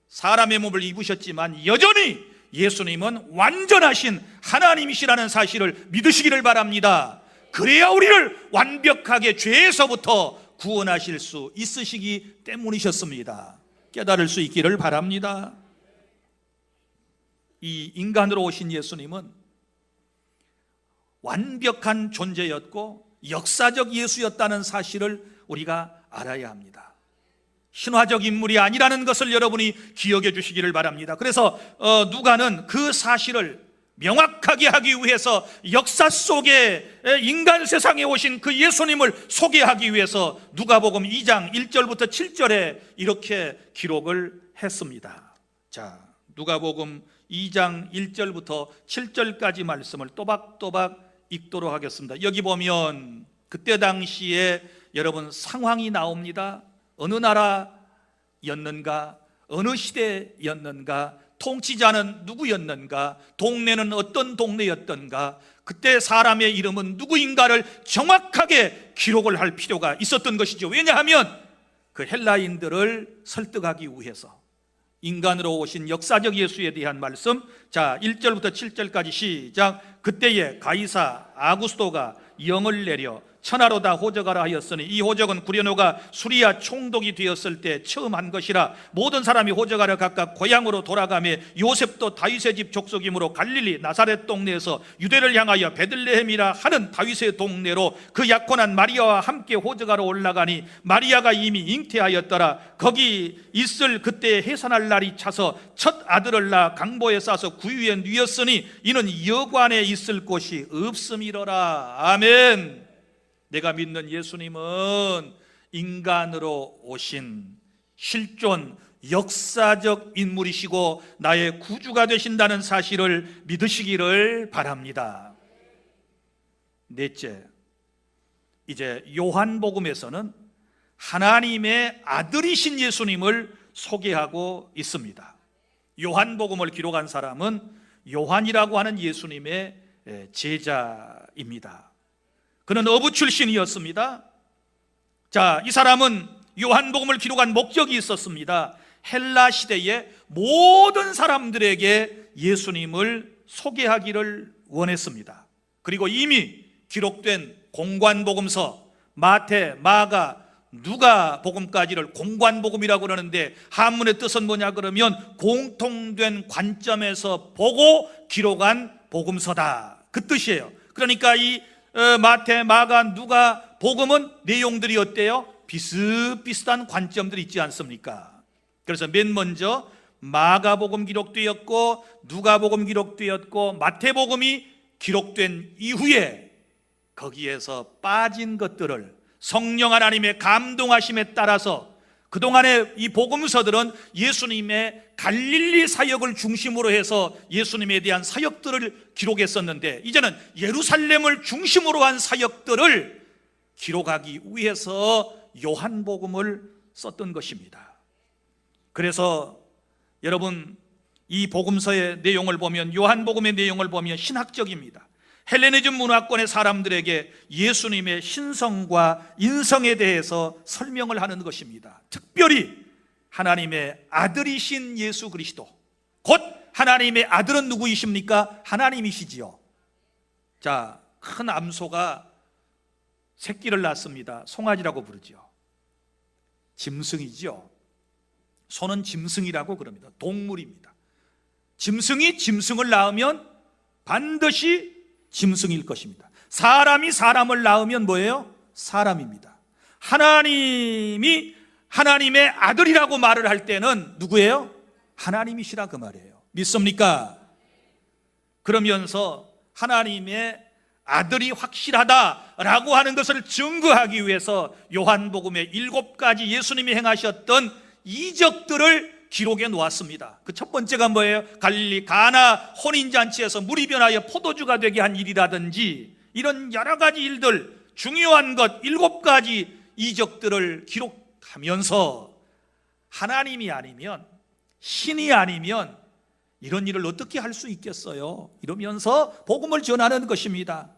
사람의 몸을 입으셨지만 여전히 예수님은 완전하신 하나님이시라는 사실을 믿으시기를 바랍니다. 그래야 우리를 완벽하게 죄에서부터 구원하실 수 있으시기 때문이셨습니다. 깨달을 수 있기를 바랍니다. 이 인간으로 오신 예수님은 완벽한 존재였고 역사적 예수였다는 사실을 우리가 알아야 합니다. 신화적 인물이 아니라는 것을 여러분이 기억해 주시기를 바랍니다. 그래서 누가는 그 사실을 명확하게 하기 위해서 역사 속에 인간 세상에 오신 그 예수님을 소개하기 위해서 누가복음 2장 1절부터 7절에 이렇게 기록을 했습니다. 자, 누가복음 2장 1절부터 7절까지 말씀을 또박또박 읽도록 하겠습니다. 여기 보면 그때 당시에 여러분 상황이 나옵니다. 어느 나라였는가, 어느 시대였는가, 통치자는 누구였는가, 동네는 어떤 동네였던가, 그때 사람의 이름은 누구인가를 정확하게 기록을 할 필요가 있었던 것이죠. 왜냐하면 그 헬라인들을 설득하기 위해서. 인간으로 오신 역사적 예수에 대한 말씀, 자 1절부터 7절까지 시작. 그때에 가이사 아구스토가 영을 내려 천하로 다 호적하라 하였으니 이 호적은 구려노가 수리아 총독이 되었을 때 처음 한 것이라. 모든 사람이 호적하러 각각 고향으로 돌아가며 요셉도 다윗의 집 족속이므로 갈릴리 나사렛 동네에서 유대를 향하여 베들레헴이라 하는 다윗의 동네로 그 약혼한 마리아와 함께 호적하러 올라가니 마리아가 이미 잉태하였더라. 거기 있을 그때 해산할 날이 차서 첫 아들을 낳아 강보에 싸서 구유에 뉘었으니 이는 여관에 있을 곳이 없음이로라. 아멘. 내가 믿는 예수님은 인간으로 오신 실존 역사적 인물이시고 나의 구주가 되신다는 사실을 믿으시기를 바랍니다. 넷째, 이제 요한복음에서는 하나님의 아들이신 예수님을 소개하고 있습니다. 요한복음을 기록한 사람은 요한이라고 하는 예수님의 제자입니다. 그는 어부 출신이었습니다. 자, 이 사람은 요한복음을 기록한 목적이 있었습니다. 헬라 시대의 모든 사람들에게 예수님을 소개하기를 원했습니다. 그리고 이미 기록된 공관복음서, 마태, 마가, 누가복음까지를 공관복음이라고 그러는데 한문의 뜻은 뭐냐 그러면 공통된 관점에서 보고 기록한 복음서다, 그 뜻이에요. 그러니까 이 마태, 마가, 누가 복음은 내용들이 어때요? 비슷비슷한 관점들이 있지 않습니까? 그래서 맨 먼저 마가복음 기록되었고 누가복음 기록되었고 마태복음이 기록된 이후에 거기에서 빠진 것들을 성령 하나님의 감동하심에 따라서 그동안의 이 복음서들은 예수님의 갈릴리 사역을 중심으로 해서 예수님에 대한 사역들을 기록했었는데, 이제는 예루살렘을 중심으로 한 사역들을 기록하기 위해서 요한복음을 썼던 것입니다. 그래서 여러분, 이 복음서의 내용을 보면, 요한복음의 내용을 보면 신학적입니다. 헬레니즘 문화권의 사람들에게 예수님의 신성과 인성에 대해서 설명을 하는 것입니다. 특별히 하나님의 아들이신 예수 그리스도, 곧 하나님의 아들은 누구이십니까? 하나님이시지요. 자, 큰 암소가 새끼를 낳습니다. 송아지라고 부르죠. 짐승이죠. 소는 짐승이라고 그럽니다. 동물입니다. 짐승이 짐승을 낳으면 반드시 짐승일 것입니다. 사람이 사람을 낳으면 뭐예요? 사람입니다. 하나님이 하나님의 아들이라고 말을 할 때는 누구예요? 하나님이시라 그 말이에요. 믿습니까? 그러면서 하나님의 아들이 확실하다라고 하는 것을 증거하기 위해서 요한복음의 7가지 예수님이 행하셨던 이적들을 기록해 놓았습니다. 그 첫 번째가 뭐예요? 갈릴리 가나 혼인잔치에서 물이 변하여 포도주가 되게 한 일이라든지, 이런 여러 가지 일들, 중요한 것 7가지 이적들을 기록하면서 하나님이 아니면, 신이 아니면 이런 일을 어떻게 할 수 있겠어요? 이러면서 복음을 전하는 것입니다.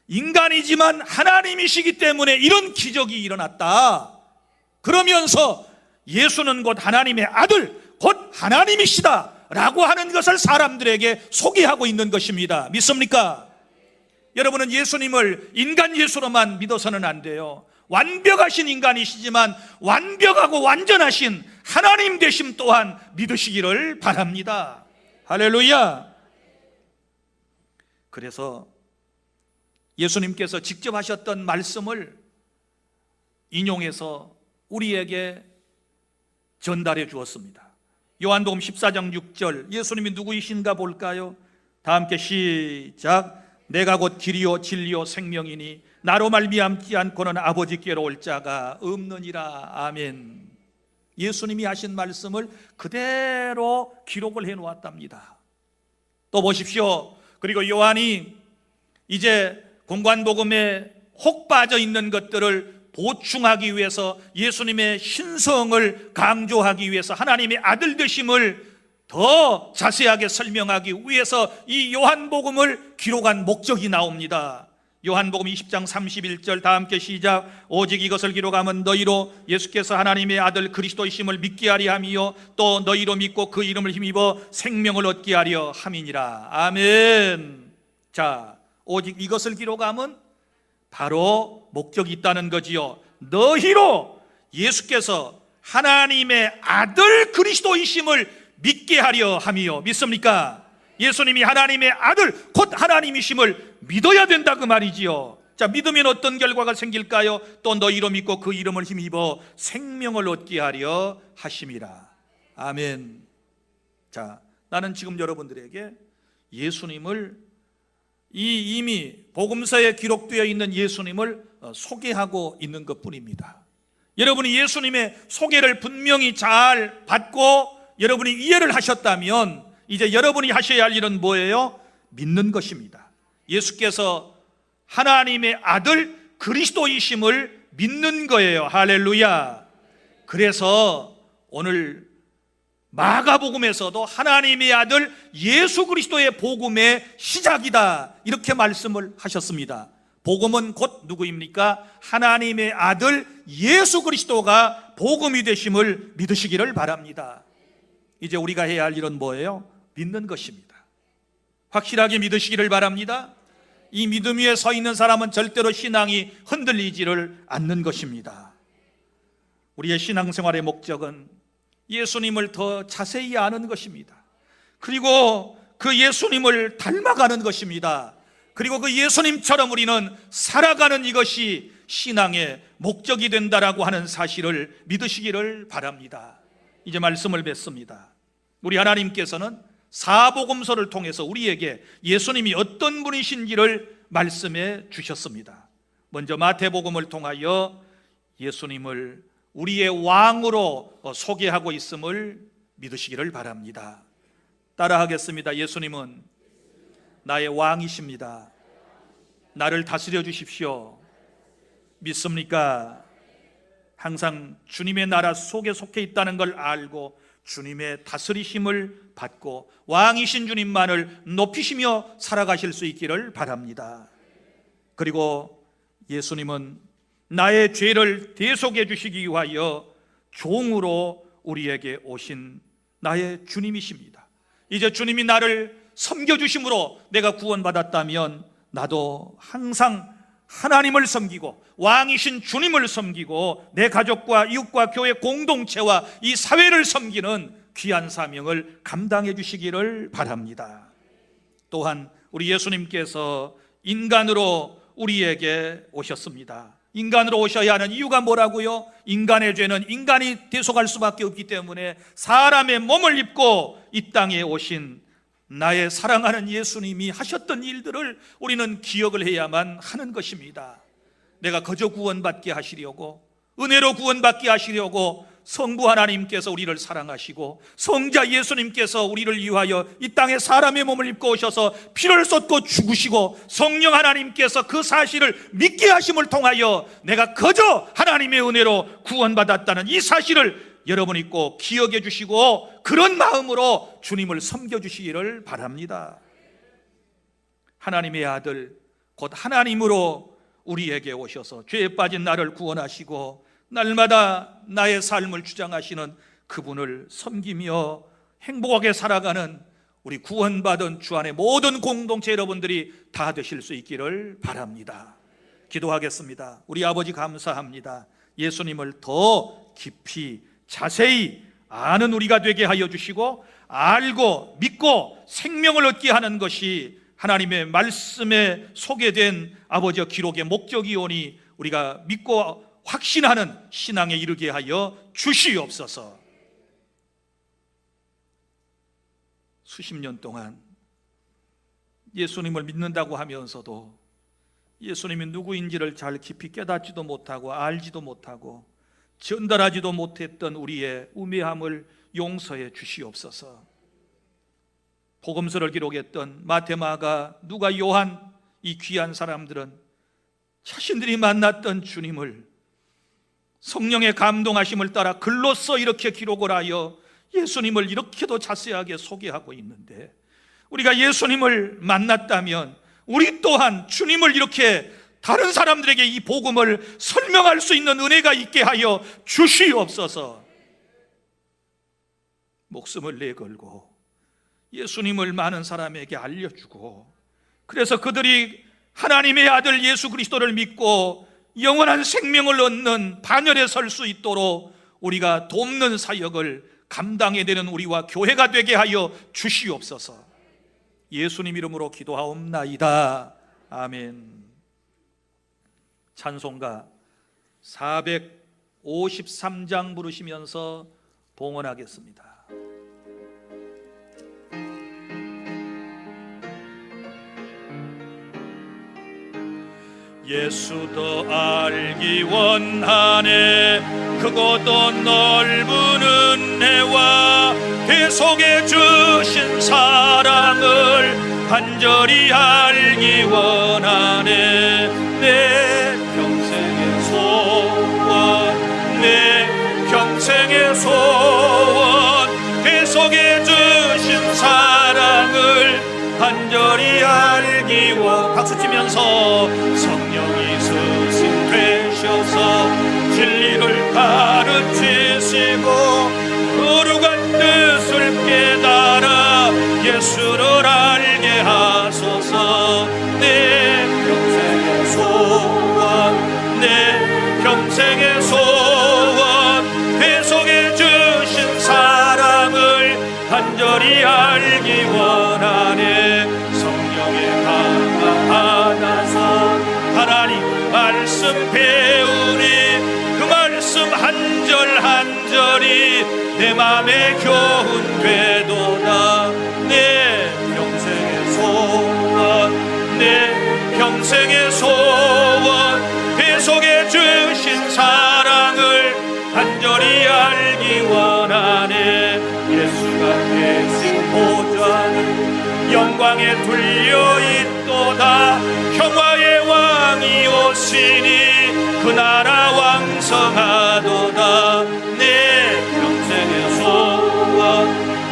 인간이지만 하나님이시기 때문에 이런 기적이 일어났다. 그러면서 예수는 곧 하나님의 아들, 곧 하나님이시다 라고 하는 것을 사람들에게 소개하고 있는 것입니다. 믿습니까? 여러분은 예수님을 인간 예수로만 믿어서는 안 돼요. 완벽하신 인간이시지만 완벽하고 완전하신 하나님 되심 또한 믿으시기를 바랍니다. 할렐루야. 그래서 예수님께서 직접 하셨던 말씀을 인용해서 우리에게 전달해 주었습니다. 요한복음 14장 6절, 예수님이 누구이신가 볼까요? 다 함께 시작. 내가 곧 길이요 진리요 생명이니 나로 말미암지 않고는 아버지께로 올 자가 없느니라. 아멘. 예수님이 하신 말씀을 그대로 기록을 해 놓았답니다. 또 보십시오. 그리고 요한이 이제 공관복음에 혹 빠져 있는 것들을 보충하기 위해서, 예수님의 신성을 강조하기 위해서, 하나님의 아들 되심을 더 자세하게 설명하기 위해서 이 요한복음을 기록한 목적이 나옵니다. 요한복음 20장 31절 다 함께 시작. 오직 이것을 기록하면 너희로 예수께서 하나님의 아들 그리스도이심을 믿게 하려 함이요 또 너희로 믿고 그 이름을 힘입어 생명을 얻게 하려 함이니라. 아멘. 자, 오직 이것을 기록하면 바로 목적이 있다는 거지요. 너희로 예수께서 하나님의 아들 그리스도이심을 믿게 하려 함이요. 믿습니까? 예수님이 하나님의 아들 곧 하나님이심을 믿어야 된다 그 말이지요. 자, 믿으면 어떤 결과가 생길까요? 또 너희로 믿고 그 이름을 힘입어 생명을 얻게 하려 하심이라. 아멘. 자, 나는 지금 여러분들에게 예수님을, 이미 복음서에 기록되어 있는 예수님을 소개하고 있는 것뿐입니다. 여러분이 예수님의 소개를 분명히 잘 받고 여러분이 이해를 하셨다면 이제 여러분이 하셔야 할 일은 뭐예요? 믿는 것입니다. 예수께서 하나님의 아들 그리스도이심을 믿는 거예요. 할렐루야. 그래서 오늘 마가복음에서도 하나님의 아들 예수 그리스도의 복음의 시작이다 이렇게 말씀을 하셨습니다. 복음은 곧 누구입니까? 하나님의 아들 예수 그리스도가 복음이 되심을 믿으시기를 바랍니다. 이제 우리가 해야 할 일은 뭐예요? 믿는 것입니다. 확실하게 믿으시기를 바랍니다. 이 믿음 위에 서 있는 사람은 절대로 신앙이 흔들리지를 않는 것입니다. 우리의 신앙생활의 목적은 예수님을 더 자세히 아는 것입니다. 그리고 그 예수님을 닮아가는 것입니다. 그리고 그 예수님처럼 우리는 살아가는 이것이 신앙의 목적이 된다라고 하는 사실을 믿으시기를 바랍니다. 이제 말씀을 맺습니다. 우리 하나님께서는 사복음서를 통해서 우리에게 예수님이 어떤 분이신지를 말씀해 주셨습니다. 먼저 마태복음을 통하여 예수님을 우리의 왕으로 소개하고 있음을 믿으시기를 바랍니다. 따라하겠습니다. 예수님은 나의 왕이십니다. 나를 다스려 주십시오. 믿습니까? 항상 주님의 나라 속에 속해 있다는 걸 알고 주님의 다스리심을 받고 왕이신 주님만을 높이시며 살아가실 수 있기를 바랍니다. 그리고 예수님은 나의 죄를 대속해 주시기 위하여 종으로 우리에게 오신 나의 주님이십니다. 이제 주님이 나를 섬겨주심으로 내가 구원받았다면 나도 항상 하나님을 섬기고 왕이신 주님을 섬기고 내 가족과 이웃과 교회 공동체와 이 사회를 섬기는 귀한 사명을 감당해 주시기를 바랍니다. 또한 우리 예수님께서 인간으로 우리에게 오셨습니다. 인간으로 오셔야 하는 이유가 뭐라고요? 인간의 죄는 인간이 대속할 수밖에 없기 때문에 사람의 몸을 입고 이 땅에 오신 나의 사랑하는 예수님이 하셨던 일들을 우리는 기억을 해야만 하는 것입니다. 내가 거저 구원받게 하시려고, 은혜로 구원받게 하시려고 성부 하나님께서 우리를 사랑하시고 성자 예수님께서 우리를 위하여 이 땅에 사람의 몸을 입고 오셔서 피를 쏟고 죽으시고 성령 하나님께서 그 사실을 믿게 하심을 통하여 내가 거저 하나님의 은혜로 구원받았다는 이 사실을 여러분이 꼭 기억해 주시고 그런 마음으로 주님을 섬겨주시기를 바랍니다. 하나님의 아들 곧 하나님으로 우리에게 오셔서 죄에 빠진 나를 구원하시고 날마다 나의 삶을 주장하시는 그분을 섬기며 행복하게 살아가는 우리 구원받은 주 안의 모든 공동체 여러분들이 다 되실 수 있기를 바랍니다. 기도하겠습니다. 우리 아버지 감사합니다. 예수님을 더 깊이 자세히 아는 우리가 되게 하여 주시고 알고 믿고 생명을 얻게 하는 것이 하나님의 말씀에 소개된 아버지의 기록의 목적이오니 우리가 믿고 확신하는 신앙에 이르게 하여 주시옵소서. 수십 년 동안 예수님을 믿는다고 하면서도 예수님이 누구인지를 잘 깊이 깨닫지도 못하고 알지도 못하고 전달하지도 못했던 우리의 우매함을 용서해 주시옵소서. 복음서를 기록했던 마태, 마가, 누가, 요한 이 귀한 사람들은 자신들이 만났던 주님을 성령의 감동하심을 따라 글로써 이렇게 기록을 하여 예수님을 이렇게도 자세하게 소개하고 있는데 우리가 예수님을 만났다면 우리 또한 주님을 이렇게 다른 사람들에게 이 복음을 설명할 수 있는 은혜가 있게 하여 주시옵소서. 목숨을 내걸고 예수님을 많은 사람에게 알려주고 그래서 그들이 하나님의 아들 예수 그리스도를 믿고 영원한 생명을 얻는 반열에 설 수 있도록 우리가 돕는 사역을 감당해내는 우리와 교회가 되게 하여 주시옵소서. 예수님 이름으로 기도하옵나이다. 아멘. 찬송가 453장 부르시면서 봉헌하겠습니다. 예수 더 알기 원하네 크고도 넓은 은혜와 대속해 주신 사랑을 간절히 알기 원하네 내 평생의 소원 내 평생의 소원 대속해 주신 사랑을 간절히 알기 원 박수치면서 성령이 스승 되셔서 진리를 가르치시고 거룩한 뜻을 깨달아 예수를 알게 하소서 내 평생의 소원 내 평생의 소원 대속해 주신 사랑을 간절히 알기 원하네 성령의 감화 받아서 하나님 말씀 배우니 그 말씀 한 절 한 절이 내 맘에 교훈 되도다 내 평생의 소원 내 평생의 소원 영광에 둘려 있도다. 평화의 왕이 오시니 그 나라 왕성하도다. 내 평생의 소원,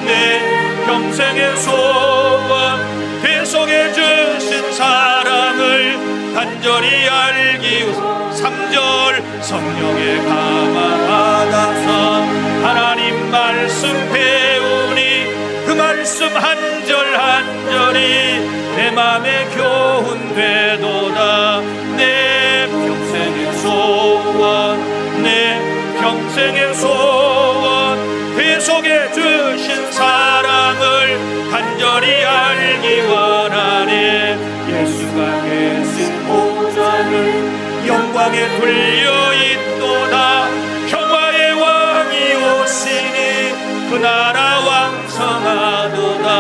내 평생의 소원, 배속해 주신 사랑을 간절히 알기 위해서 3절 성령의 감화 받아서 하나님 말씀 배우니 그 말씀 한 절 한 절이 내 맘에 교훈되도다. 내 평생의 소원, 내 평생의 소원, 배속해 주신 사랑을 간절히 알기 원하네. 예수가 계신 보좌를 영광에 둘려 있도다. 평화의 왕이 오시니 그 나라 왕성하도다.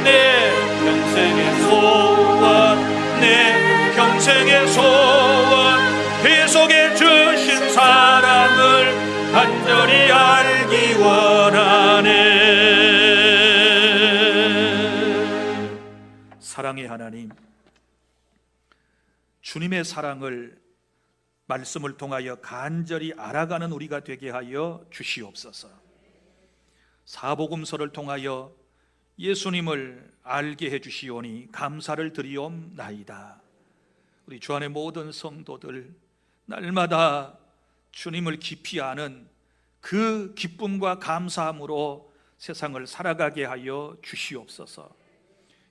내 평생의 소원, 내 평생의 소원, 배속해 주신 사랑을 간절히 알기 원하네. 사랑의 하나님, 주님의 사랑을 말씀을 통하여 간절히 알아가는 우리가 되게 하여 주시옵소서. 사복음서를 통하여 예수님을 알게 해주시오니 감사를 드리옵나이다. 우리 주 안의 모든 성도들 날마다 주님을 깊이 아는 그 기쁨과 감사함으로 세상을 살아가게 하여 주시옵소서.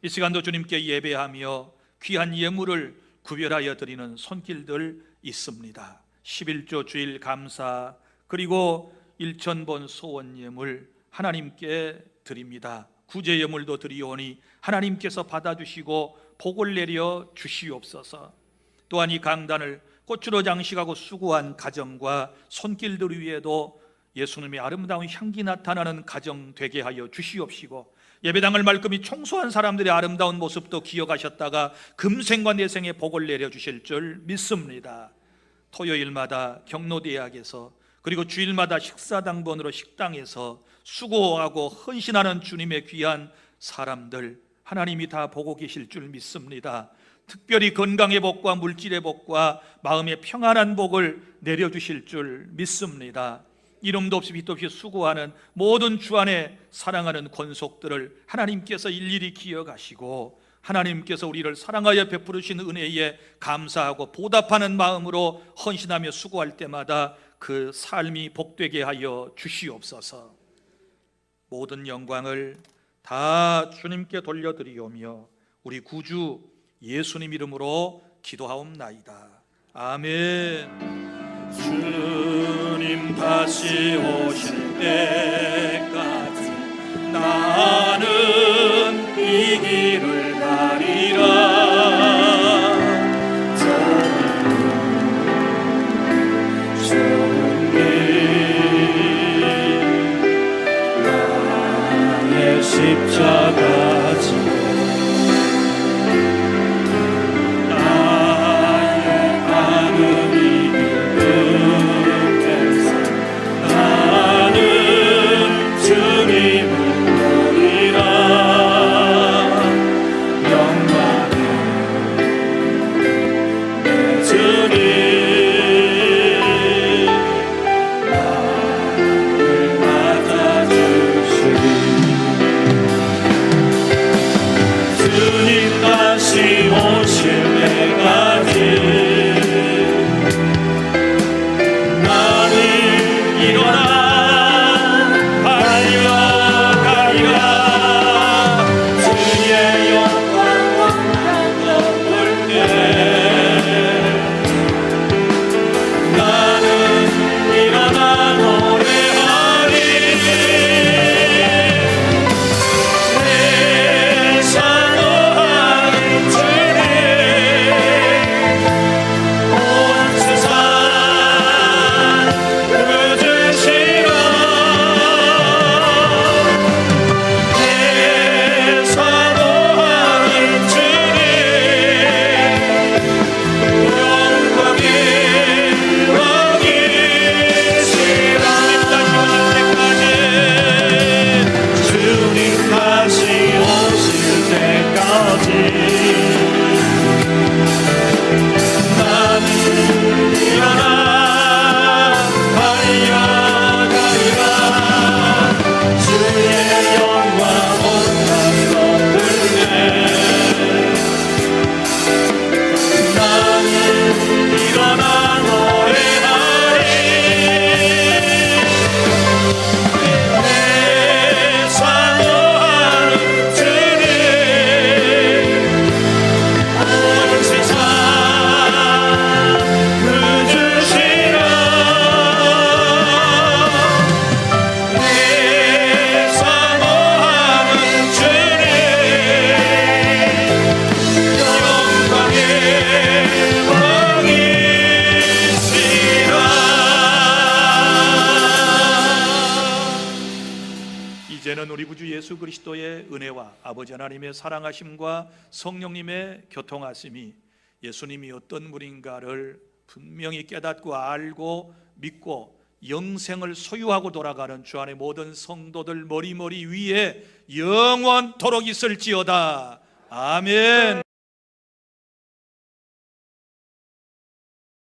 이 시간도 주님께 예배하며 귀한 예물을 구별하여 드리는 손길들 있습니다. 11조 주일 감사, 그리고 1,000번 소원 예물 하나님께 드립니다. 구제 예물도 드리오니 하나님께서 받아주시고 복을 내려 주시옵소서. 또한 이 강단을 꽃으로 장식하고 수고한 가정과 손길들 위에도 예수님의 아름다운 향기 나타나는 가정 되게 하여 주시옵시고, 예배당을 말끔히 청소한 사람들의 아름다운 모습도 기억하셨다가 금생과 내생의 복을 내려주실 줄 믿습니다. 토요일마다 경로대학에서, 그리고 주일마다 식사당번으로 식당에서 수고하고 헌신하는 주님의 귀한 사람들 하나님이 다 보고 계실 줄 믿습니다. 특별히 건강의 복과 물질의 복과 마음의 평안한 복을 내려주실 줄 믿습니다. 이름도 없이 빛도 없이 수고하는 모든 주 안에 사랑하는 권속들을 하나님께서 일일이 기억하시고, 하나님께서 우리를 사랑하여 베푸르신 은혜에 감사하고 보답하는 마음으로 헌신하며 수고할 때마다 그 삶이 복되게 하여 주시옵소서. 모든 영광을 다 주님께 돌려드리오며 우리 구주 예수님 이름으로 기도하옵나이다. 아멘. 주님 다시 오실 때까지 나는 이 길을 가리라. 좋은 길 나의 십자가 지고 우리 구주 예수 그리스도의 은혜와 아버지 하나님의 사랑하심과 성령님의 교통하심이 예수님이 어떤 분인가를 분명히 깨닫고 알고 믿고 영생을 소유하고 돌아가는 주 안의 모든 성도들 머리머리 위에 영원토록 있을지어다. 아멘.